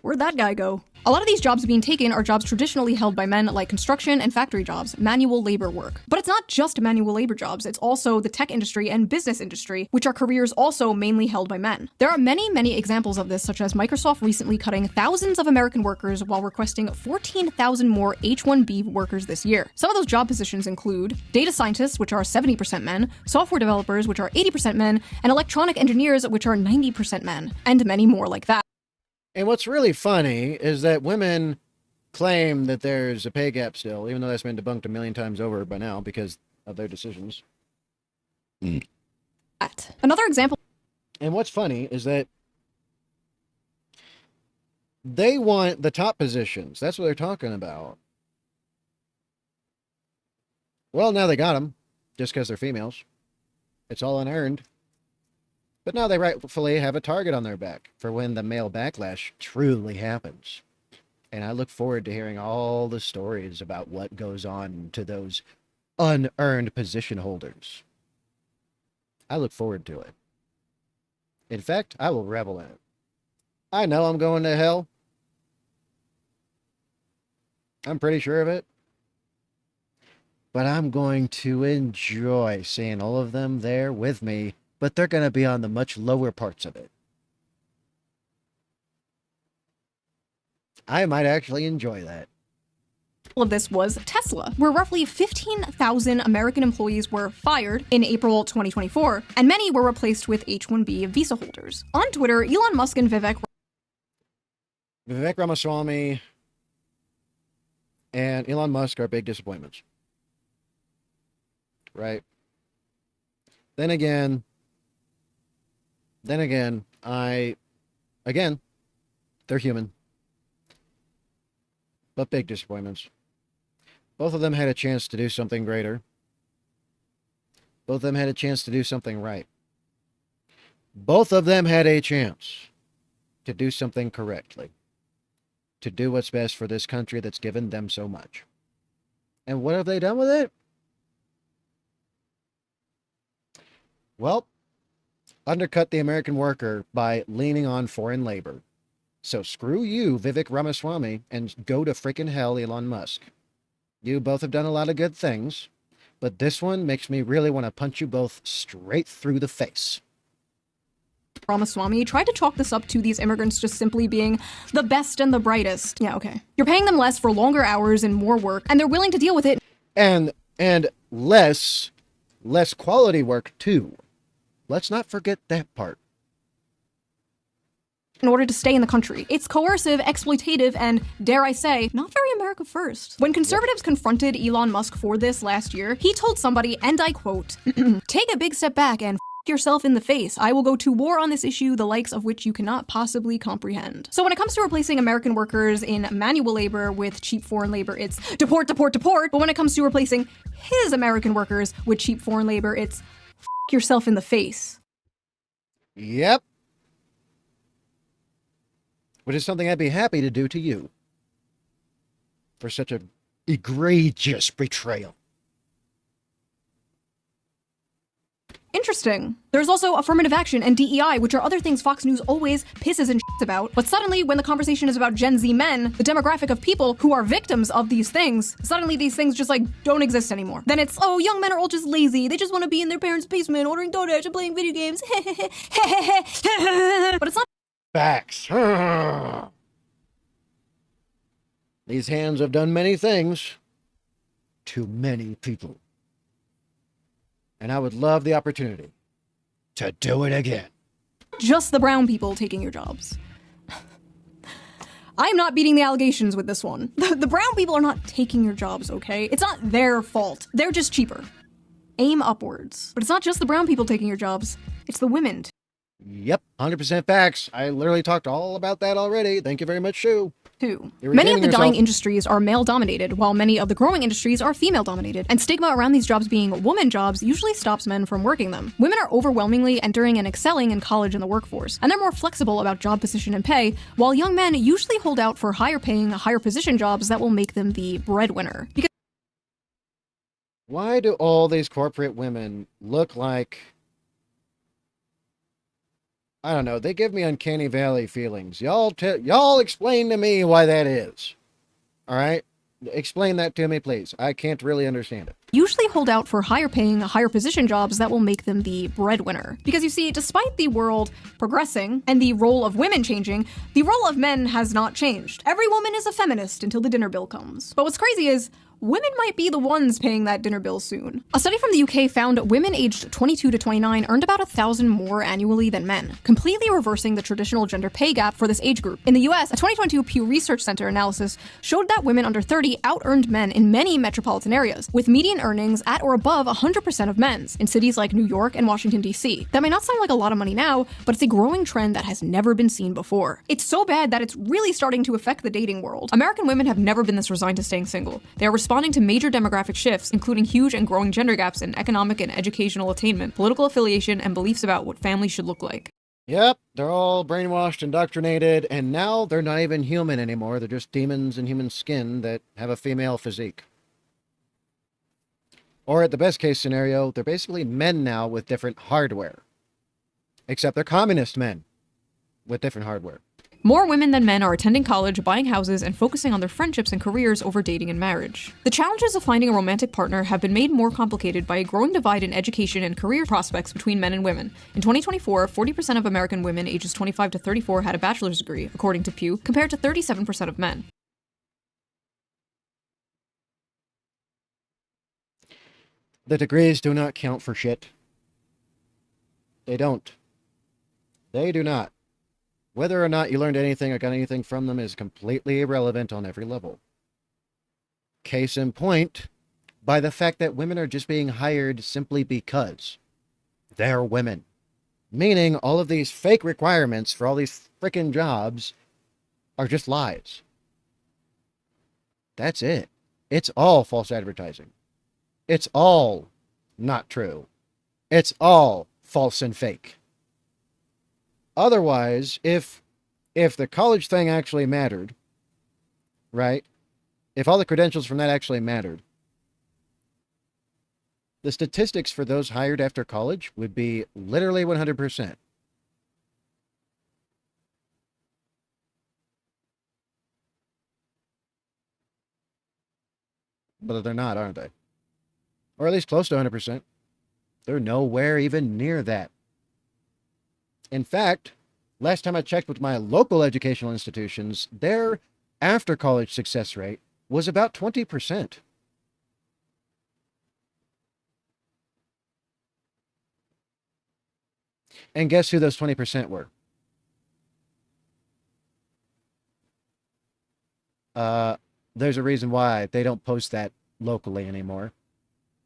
Where'd that guy go? A lot of these jobs being taken are jobs traditionally held by men, like construction and factory jobs, manual labor work. But it's not just manual labor jobs, it's also the tech industry and business industry, which are careers also mainly held by men. There are many examples of this, such as Microsoft recently cutting thousands of American workers while requesting 14,000 more H-1B workers this year. Some of those job positions include data scientists, which are 70% men, software developers, which are 80% men, and electronic engineers, which are 90% men, and many more like that. And what's really funny is that women claim that there's a pay gap still, even though that's been debunked a million times over by now because of their decisions. Another example. And what's funny is that they want the top positions. That's what they're talking about. Well, now they got them just because they're females. It's all unearned. But now they rightfully have a target on their back for when the male backlash truly happens. And I look forward to hearing all the stories about what goes on to those unearned position holders. I look forward to it. In fact, I will revel in it. I know I'm going to hell. I'm pretty sure of it. But I'm going to enjoy seeing all of them there with me, but they're going to be on the much lower parts of it. I might actually enjoy that. Of this was Tesla, where roughly 15,000 American employees were fired in April 2024, and many were replaced with H-1B visa holders. On Twitter, Elon Musk and Vivek Ramaswamy and Elon Musk are big disappointments. Right? Then again, they're human. But big disappointments. Both of them had a chance to do something greater. Both of them had a chance to do something right. Both of them had a chance to do something correctly. To do what's best for this country that's given them so much. And what have they done with it? Well, undercut the American worker by leaning on foreign labor. So screw you, Vivek Ramaswamy, and go to freaking hell, Elon Musk. You both have done a lot of good things, but this one makes me really want to punch you both straight through the face. Ramaswamy tried to chalk this up to these immigrants just simply being the best and the brightest. Yeah, okay. You're paying them less for longer hours and more work, and they're willing to deal with it. And less quality work, too. Let's not forget that part. In order to stay in the country. It's coercive, exploitative, and, dare I say, not very America first. When conservatives confronted Elon Musk for this last year, he told somebody, and I quote, "Take a big step back and yourself in the face. I will go to war on this issue, the likes of which you cannot possibly comprehend." So when it comes to replacing American workers in manual labor with cheap foreign labor, it's deport, deport, deport. But when it comes to replacing his American workers with cheap foreign labor, it's yourself in the face. Yep. Which is something I'd be happy to do to you. For such an egregious betrayal. Interesting. There's also affirmative action and DEI, which are other things Fox News always pisses and shits about. But suddenly, when the conversation is about Gen Z men, the demographic of people who are victims of these things, suddenly these things just don't exist anymore. Then it's, oh, young men are all just lazy. They just want to be in their parents' basement ordering DoorDash and playing video games. But it's not. Facts. These hands have done many things to many people. And I would love the opportunity to do it again. Just the brown people taking your jobs. I am not beating the allegations with this one. The brown people are not taking your jobs, okay? It's not their fault. They're just cheaper. Aim upwards. But it's not just the brown people taking your jobs. It's the women, too. Yep, 100% facts. I literally talked all about that already. Thank you very much, Shue. Many of the dying industries are male-dominated, while many of the growing industries are female-dominated, and stigma around these jobs being woman jobs usually stops men from working them. Women are overwhelmingly entering and excelling in college and the workforce, and they're more flexible about job position and pay, while young men usually hold out for higher-paying, higher-position jobs that will make them the breadwinner. Because why do all these corporate women look like... I don't know. They give me uncanny valley feelings. Y'all explain to me why that is. All right? Explain that to me, please. I can't really understand it. Usually hold out for higher paying, higher position jobs that will make them the breadwinner. Because you see, despite the world progressing and the role of women changing, the role of men has not changed. Every woman is a feminist until the dinner bill comes. But what's crazy is, women might be the ones paying that dinner bill soon. A study from the UK found women aged 22 to 29 earned about $1,000 more annually than men, completely reversing the traditional gender pay gap for this age group. In the US, a 2022 Pew Research Center analysis showed that women under 30 out-earned men in many metropolitan areas, with median earnings at or above 100% of men's in cities like New York and Washington, D.C. That may not sound like a lot of money now, but it's a growing trend that has never been seen before. It's so bad that it's really starting to affect the dating world. American women have never been this resigned to staying single. They are responding to major demographic shifts, including huge and growing gender gaps in economic and educational attainment, political affiliation, and beliefs about what family should look like. Yep, they're all brainwashed, indoctrinated, and now they're not even human anymore. They're just demons in human skin that have a female physique. Or at the best case scenario, they're basically men now with different hardware. Except they're communist men with different hardware. More women than men are attending college, buying houses, and focusing on their friendships and careers over dating and marriage. The challenges of finding a romantic partner have been made more complicated by a growing divide in education and career prospects between men and women. In 2024, 40% of American women ages 25 to 34 had a bachelor's degree, according to Pew, compared to 37% of men. The degrees do not count for shit. They don't. They do not. Whether or not you learned anything or got anything from them is completely irrelevant on every level. Case in point, by the fact that women are just being hired simply because they're women. Meaning all of these fake requirements for all these frickin' jobs are just lies. That's it. It's all false advertising. It's all not true. It's all false and fake. Otherwise, if the college thing actually mattered, right? If all the credentials from that actually mattered, the statistics for those hired after college would be literally 100%. But they're not, aren't they? Or at least close to 100%. They're nowhere even near that. In fact, last time I checked with my local educational institutions, their after-college success rate was about 20%. And guess who those 20% were? There's a reason why they don't post that locally anymore.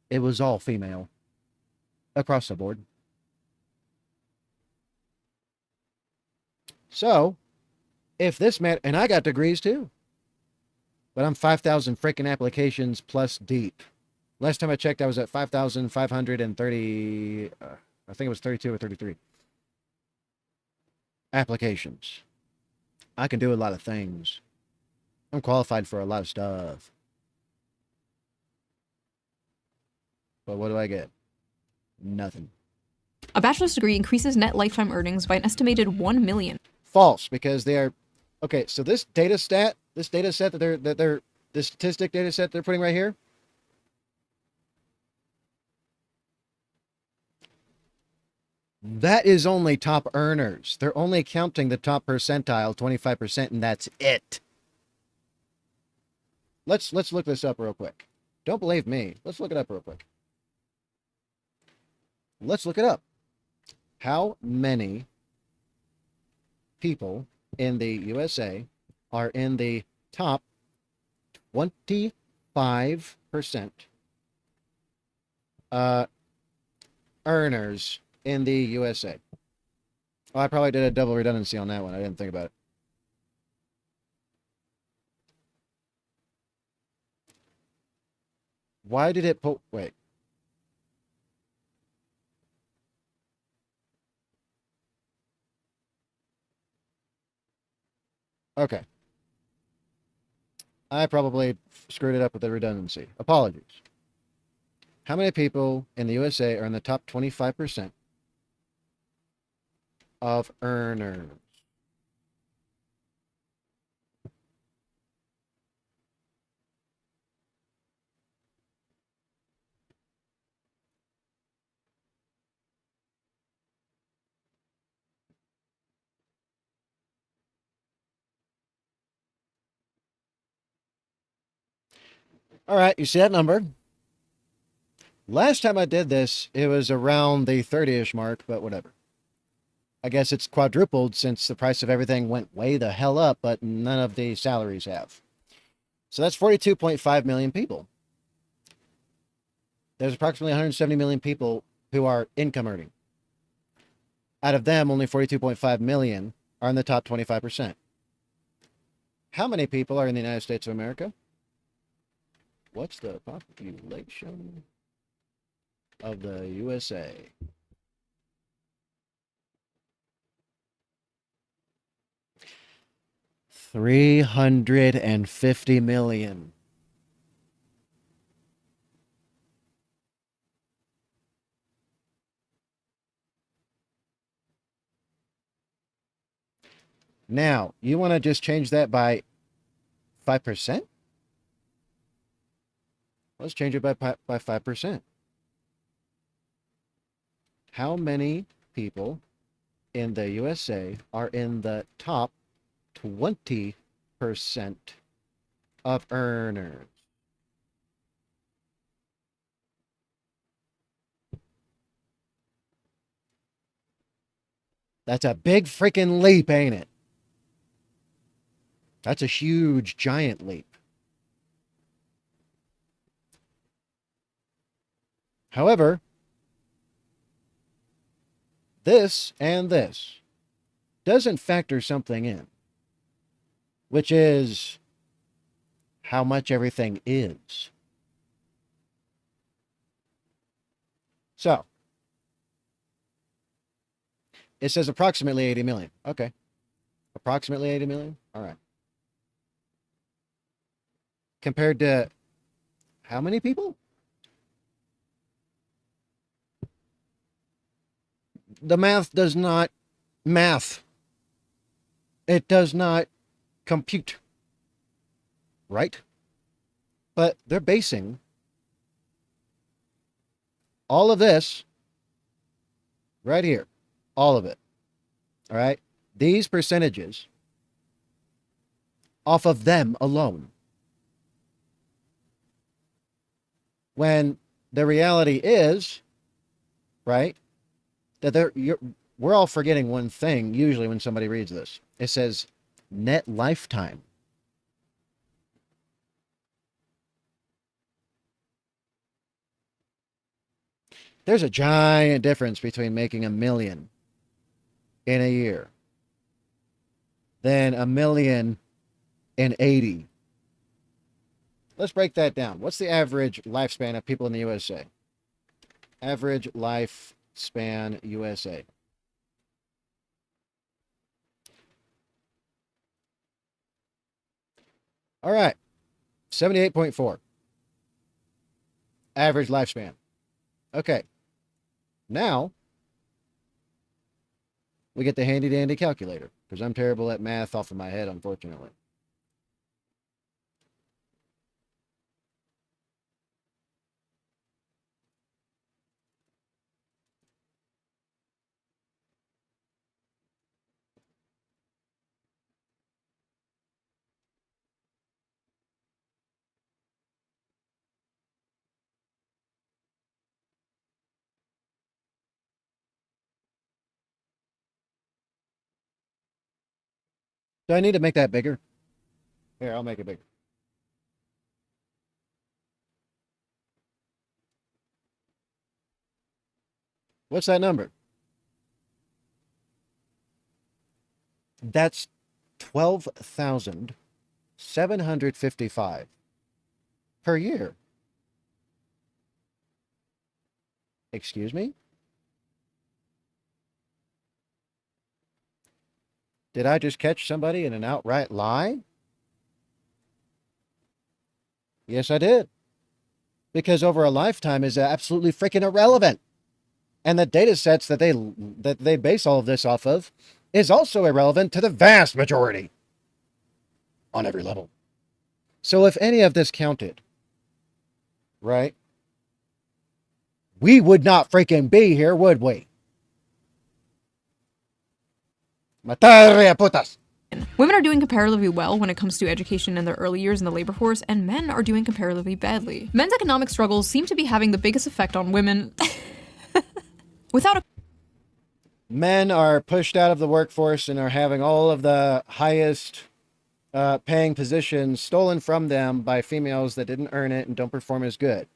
It was all female. Across the board. So, if this meant, and I got degrees too, but I'm 5,000 freaking applications plus deep. Last time I checked, I was at 5,530, I think it was 32 or 33 applications. I can do a lot of things. I'm qualified for a lot of stuff. But what do I get? Nothing. A bachelor's degree increases net lifetime earnings by an estimated $1 million. False, because they are okay. So this this statistic data set they're putting right here. That is only top earners. They're only counting the top percentile, 25%, and that's it. Let's look this up real quick. Don't believe me. Let's look it up real quick. Let's look it up. How many people in the USA are in the top 25% earners in the USA? Oh, I probably did a double redundancy on that one. I didn't think about it. Why did it put... Wait. Okay. I probably screwed it up with the redundancy. Apologies. How many people in the USA are in the top 25% of earners. All right, you see that number? Last time I did this, it was around the 30-ish mark, but whatever. I guess it's quadrupled since the price of everything went way the hell up, but none of the salaries have. So that's 42.5 million people. There's approximately 170 million people who are income earning. Out of them, only 42.5 million are in the top 25%. How many people are in the United States of America? What's the population of the USA? $350 million. Now, you want to just change that by 5%? Let's change it by 5%. How many people in the USA are in the top 20% of earners? That's a big freaking leap, ain't it? That's a huge, giant leap. However, this and this doesn't factor something in, which is how much everything is. So, it says approximately 80 million. Okay. Approximately 80 million? All right. Compared to how many people? The math does not math. It does not compute. Right? But they're basing all of this right here. All of it. All right? These percentages off of them alone. When the reality is, right, that we're all forgetting one thing usually when somebody reads this. It says net lifetime. There's a giant difference between making $1 million in a year than $1 million in 80. Let's break that down. What's the average lifespan of people in the USA? Average lifespan USA. All right. 78.4. Average lifespan. Okay. Now, we get the handy-dandy calculator, because I'm terrible at math off of my head, unfortunately. Do I need to make that bigger? Here, I'll make it bigger. What's that number? That's 12,755 per year. Excuse me? Did I just catch somebody in an outright lie? Yes, I did. Because over a lifetime is absolutely freaking irrelevant. And the data sets that they base all of this off of is also irrelevant to the vast majority on every level. So if any of this counted, right, we would not freaking be here, would we? Mataria putas. Women are doing comparatively well when it comes to education in their early years in the labor force, and men are doing comparatively badly. Men's economic struggles seem to be having the biggest effect on women. Without a Men are pushed out of the workforce and are having all of the highest paying positions stolen from them by females that didn't earn it and don't perform as good.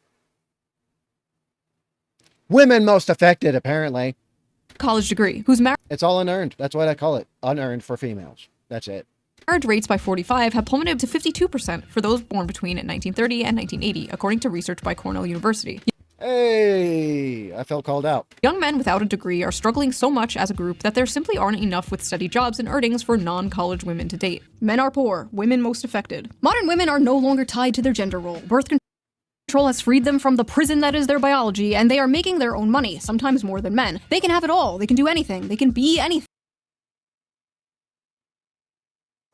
Women most affected, apparently. college degree, whose It's all unearned. That's what I call it. Unearned for females. That's it. marriage rates by 45 have plummeted to 52% for those born between 1930 and 1980, according to research by Cornell University. Hey, I felt called out. Young men without a degree are struggling so much as a group that there simply aren't enough with steady jobs and earnings for non-college women to date. Men are poor, women most affected. Modern women are no longer tied to their gender role. Birth control has freed them from the prison that is their biology, and they are making their own money, sometimes more than men. They can have it all. They can do anything. They can be anything.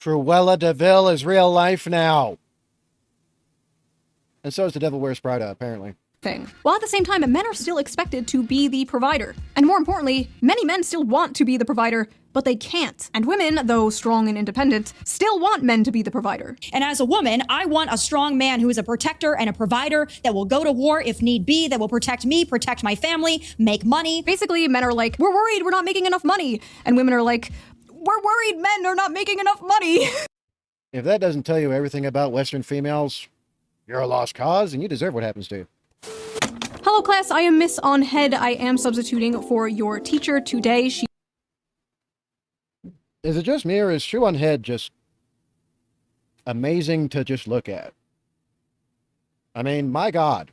Cruella de Vil is real life now. And so is the Devil Wears Prada, apparently. While at the same time, men are still expected to be the provider. And more importantly, many men still want to be the provider, but they can't. And women, though strong and independent, still want men to be the provider. And as a woman, I want a strong man who is a protector and a provider that will go to war if need be, that will protect me, protect my family, make money. Basically, men are like, we're worried we're not making enough money. And women are like, we're worried men are not making enough money. If that doesn't tell you everything about Western females, you're a lost cause and you deserve what happens to you. Hello class, I am Miss On Head. I am substituting for your teacher today. Is it just me or is ShoeOnHead just amazing to just look at? I mean, my God.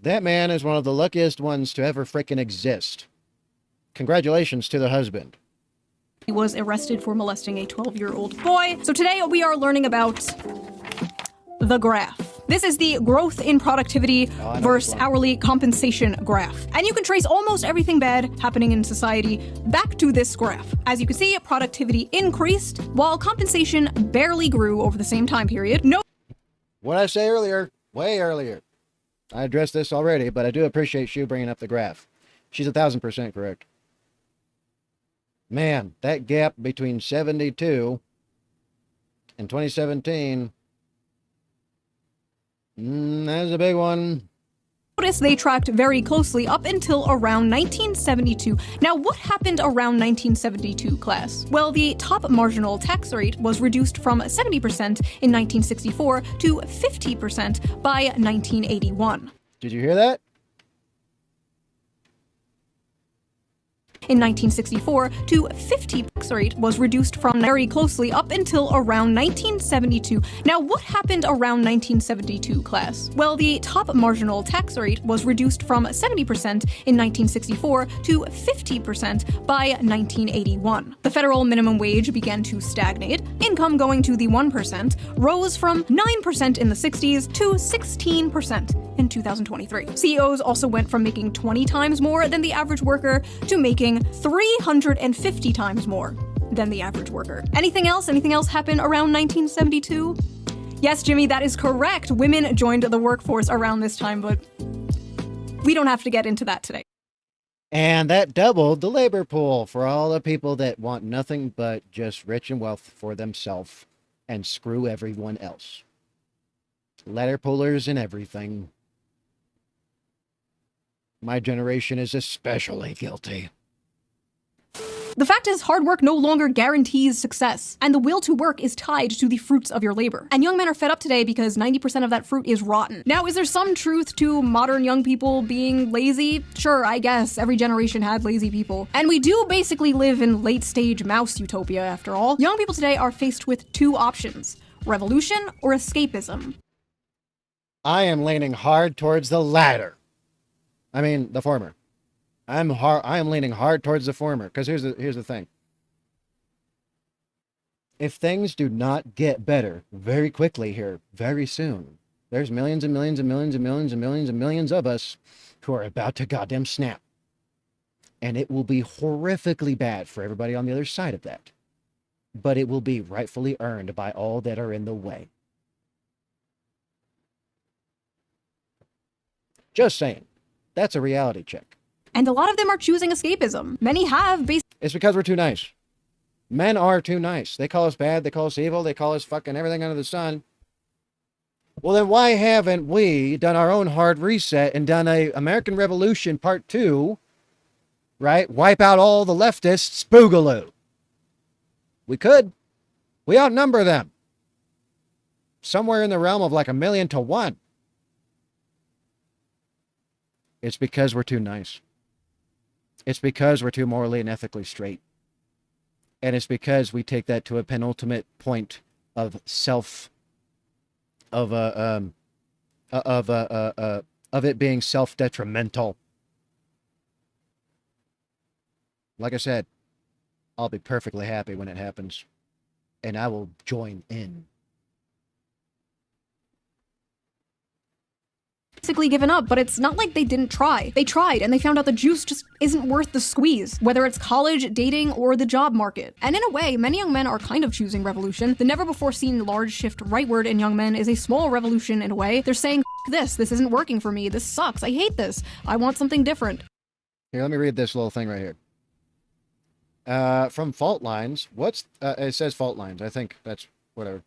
That man is one of the luckiest ones to ever frickin' exist. Congratulations to the husband. He was arrested for molesting a 12-year-old boy. So today we are learning about the graph. This is the growth in productivity versus hourly compensation graph. And you can trace almost everything bad happening in society back to this graph. As you can see, productivity increased while compensation barely grew over the same time period. What I say earlier, way earlier. I addressed this already, but I do appreciate Shue bringing up the graph. She's 1,000% correct. Man, that gap between 72 and 2017, that's a big one. Notice they tracked very closely up until around 1972. Now, what happened around 1972, class? Well, the top marginal tax rate was reduced from 70% in 1964 to 50% by 1981. Did you hear that? In 1964 to 50 tax rate was reduced from very closely up until around 1972. Now, what happened around 1972, class? Well, the top marginal tax rate was reduced from 70% in 1964 to 50% by 1981. The federal minimum wage began to stagnate. Income going to the 1% rose from 9% in the 60s to 16% in 2023. CEOs also went from making 20 times more than the average worker to making 350 times more than the average worker. Anything else? Anything else happen around 1972? Yes, Jimmy, that is correct. Women joined the workforce around this time, but we don't have to get into that today. And that doubled the labor pool for all the people that want nothing but just rich and wealth for themselves and screw everyone else. Letter pullers and everything. My generation is especially guilty. The fact is, hard work no longer guarantees success, and the will to work is tied to the fruits of your labor. And young men are fed up today because 90% of that fruit is rotten. Now, is there some truth to modern young people being lazy? Sure, I guess. Every generation had lazy people. And we do basically live in late-stage mouse utopia, after all. Young people today are faced with two options: revolution or escapism. I am leaning hard towards the latter. I mean, the former. I am leaning hard towards the former, because here's the thing. If things do not get better very quickly here, very soon, there's millions and millions and millions and millions and millions and millions of us who are about to goddamn snap. And it will be horrifically bad for everybody on the other side of that. But it will be rightfully earned by all that are in the way. Just saying. That's a reality check. And a lot of them are choosing escapism. Many have It's because we're too nice. Men are too nice. They call us bad, they call us evil, they call us fucking everything under the sun. Well, then why haven't we done our own hard reset and done a American Revolution Part 2, right? Wipe out all the leftists, boogaloo. We could. We outnumber them. Somewhere in the realm of like 1,000,000 to 1. It's because we're too nice. It's because we're too morally and ethically straight. And it's because we take that to a penultimate point of it being self-detrimental. Like I said, I'll be perfectly happy when it happens, and I will join in. basically given up, but it's not like they didn't try. They tried, and they found out the juice just isn't worth the squeeze, whether it's college, dating, or the job market. And in a way, many young men are kind of choosing revolution. The never-before-seen large shift rightward in young men is a small revolution in a way. They're saying, this isn't working for me, this sucks, I hate this, I want something different. Here, let me read this little thing right here. From Fault Lines, it says Fault Lines, I think that's whatever.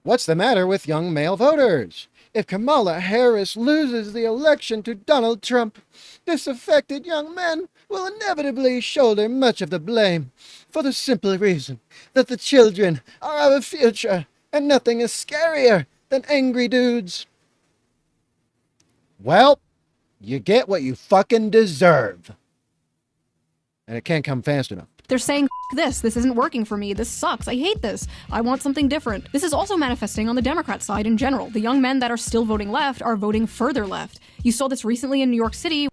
What's the matter with young male voters? If Kamala Harris loses the election to Donald Trump, disaffected young men will inevitably shoulder much of the blame, for the simple reason that the children are our future, and nothing is scarier than angry dudes. Well, you get what you fucking deserve. And it can't come fast enough. They're saying, this isn't working for me, this sucks, I hate this, I want something different. This is also manifesting on the Democrat side in general. The young men that are still voting left are voting further left. You saw this recently in New York City.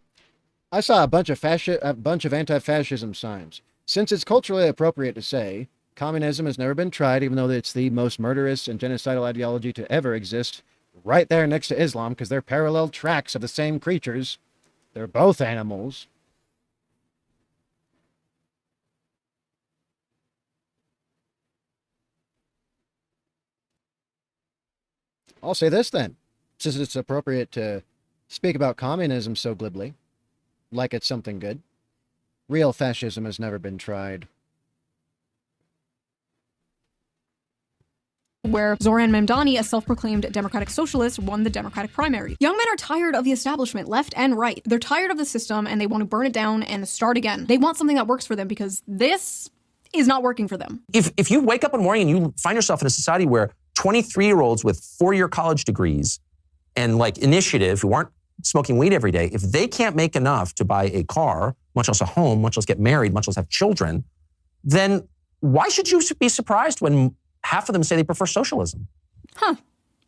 I saw a bunch of anti-fascism signs. Since it's culturally appropriate to say, communism has never been tried, even though it's the most murderous and genocidal ideology to ever exist, right there next to Islam, because they're parallel tracks of the same creatures. They're both animals. I'll say this then, since it's appropriate to speak about communism so glibly, like it's something good. Real fascism has never been tried. Where Zoran Mamdani, a self-proclaimed democratic socialist, won the Democratic primary. Young men are tired of the establishment, left and right. They're tired of the system and they want to burn it down and start again. They want something that works for them because this is not working for them. If you wake up in the morning and you find yourself in a society where 23-year-olds with 4-year college degrees and like initiative who aren't smoking weed every day, if they can't make enough to buy a car, much less a home, much less get married, much less have children, then why should you be surprised when half of them say they prefer socialism? Huh.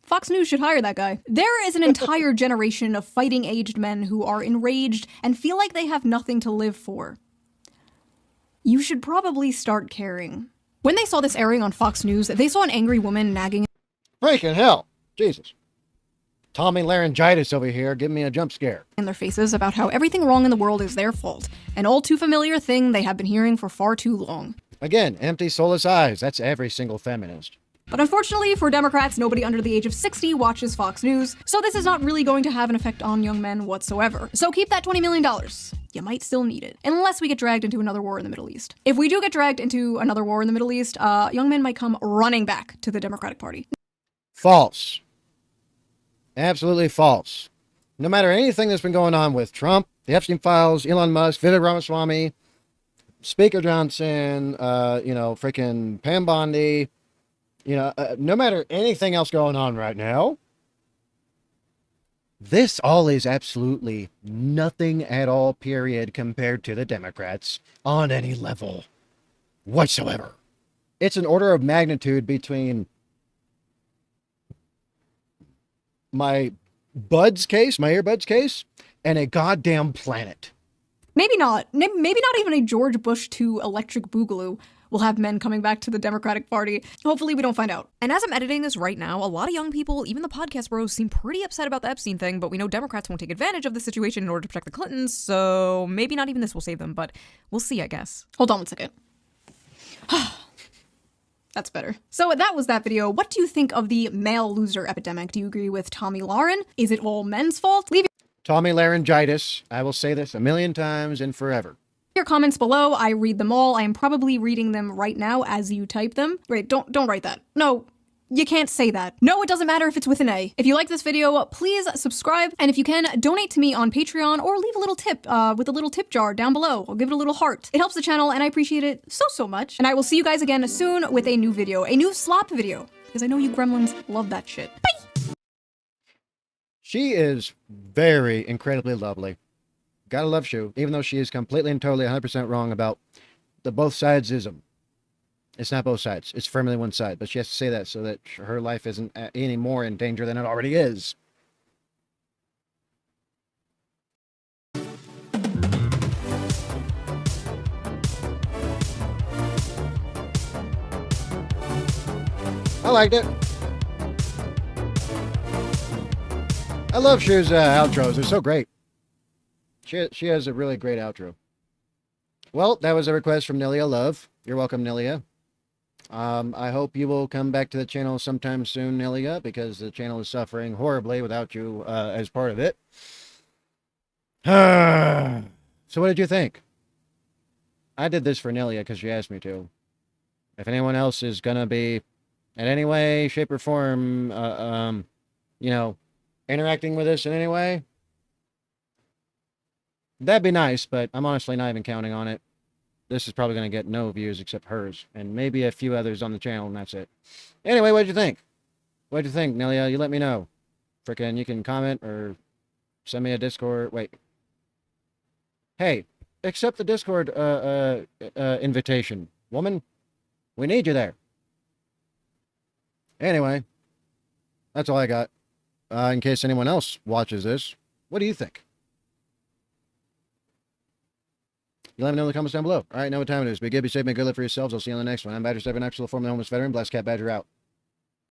Fox News should hire that guy. There is an entire generation of fighting-aged men who are enraged and feel like they have nothing to live for. You should probably start caring. When they saw this airing on Fox News, they saw an angry woman nagging Freaking hell. Jesus. Tommy laryngitis over here giving me a jump scare. In their faces about how everything wrong in the world is their fault. An all too familiar thing they have been hearing for far too long. Again, empty, soulless eyes. That's every single feminist. But unfortunately for Democrats, nobody under the age of 60 watches Fox News, so this is not really going to have an effect on young men whatsoever. So keep that $20 million. You might still need it, unless we get dragged into another war in the Middle East. If we do get dragged into another war in the Middle East, young men might come running back to the Democratic Party. False. Absolutely false. No matter anything that's been going on with Trump, the Epstein files, Elon Musk, Vivek Ramaswamy, Speaker Johnson, freaking Pam Bondi, no matter anything else going on right now, this all is absolutely nothing at all, period, compared to the Democrats on any level whatsoever. It's an order of magnitude between my earbuds case, and a goddamn planet. Maybe not even a George Bush II electric boogaloo. will have men coming back to the Democratic Party. Hopefully we don't find out. And as I'm editing this right now, a lot of young people, even the podcast bros, seem pretty upset about the Epstein thing, but we know Democrats won't take advantage of the situation in order to protect the Clintons, so maybe not even this will save them, but we'll see, I guess. Hold on one second. That's better. So that was that video. What do you think of the male loser epidemic? Do you agree with Tommy Lauren? Is it all men's fault? Leave Tommy Laryngitis. I will say this a million times and forever. your comments below. I read them all. I am probably reading them right now as you type them. Wait, don't write that. No. You can't say that. No, it doesn't matter if it's with an A. If you like this video, please subscribe. And if you can, donate to me on Patreon or leave a little tip with a little tip jar down below. I'll give it a little heart. It helps the channel and I appreciate it so much. And I will see you guys again soon with a new video, a new slop video, because I know you gremlins love that shit. Bye! She is very incredibly lovely. Gotta love Shue, even though she is completely and totally 100% wrong about the both sides-ism. It's not both sides. It's firmly one side. But she has to say that so that her life isn't any more in danger than it already is. I liked it. I love Shue's outros. They're so great. She has a really great outro. Well, that was a request from Nihilia Love. You're welcome, Nihilia. I hope you will come back to the channel sometime soon, Nihilia, because the channel is suffering horribly without you as part of it. So what did you think? I did this for Nihilia because she asked me to. If anyone else is going to be in any way, shape, or form, you know, interacting with us in any way, that'd be nice, but I'm honestly not even counting on it. This is probably going to get no views except hers, and maybe a few others on the channel, and that's it. Anyway, what'd you think? What'd you think, Nihilia? You let me know. Frickin', you can comment or send me a Discord. Wait. Hey, accept the Discord invitation. Woman, we need you there. Anyway, that's all I got. In case anyone else watches this, what do you think? You let me know in the comments down below. All right, know what time it is. Be good, be safe, make good live for yourselves. I'll see you on the next one. I'm Badger 7, actual former homeless veteran. Blast Cat Badger out.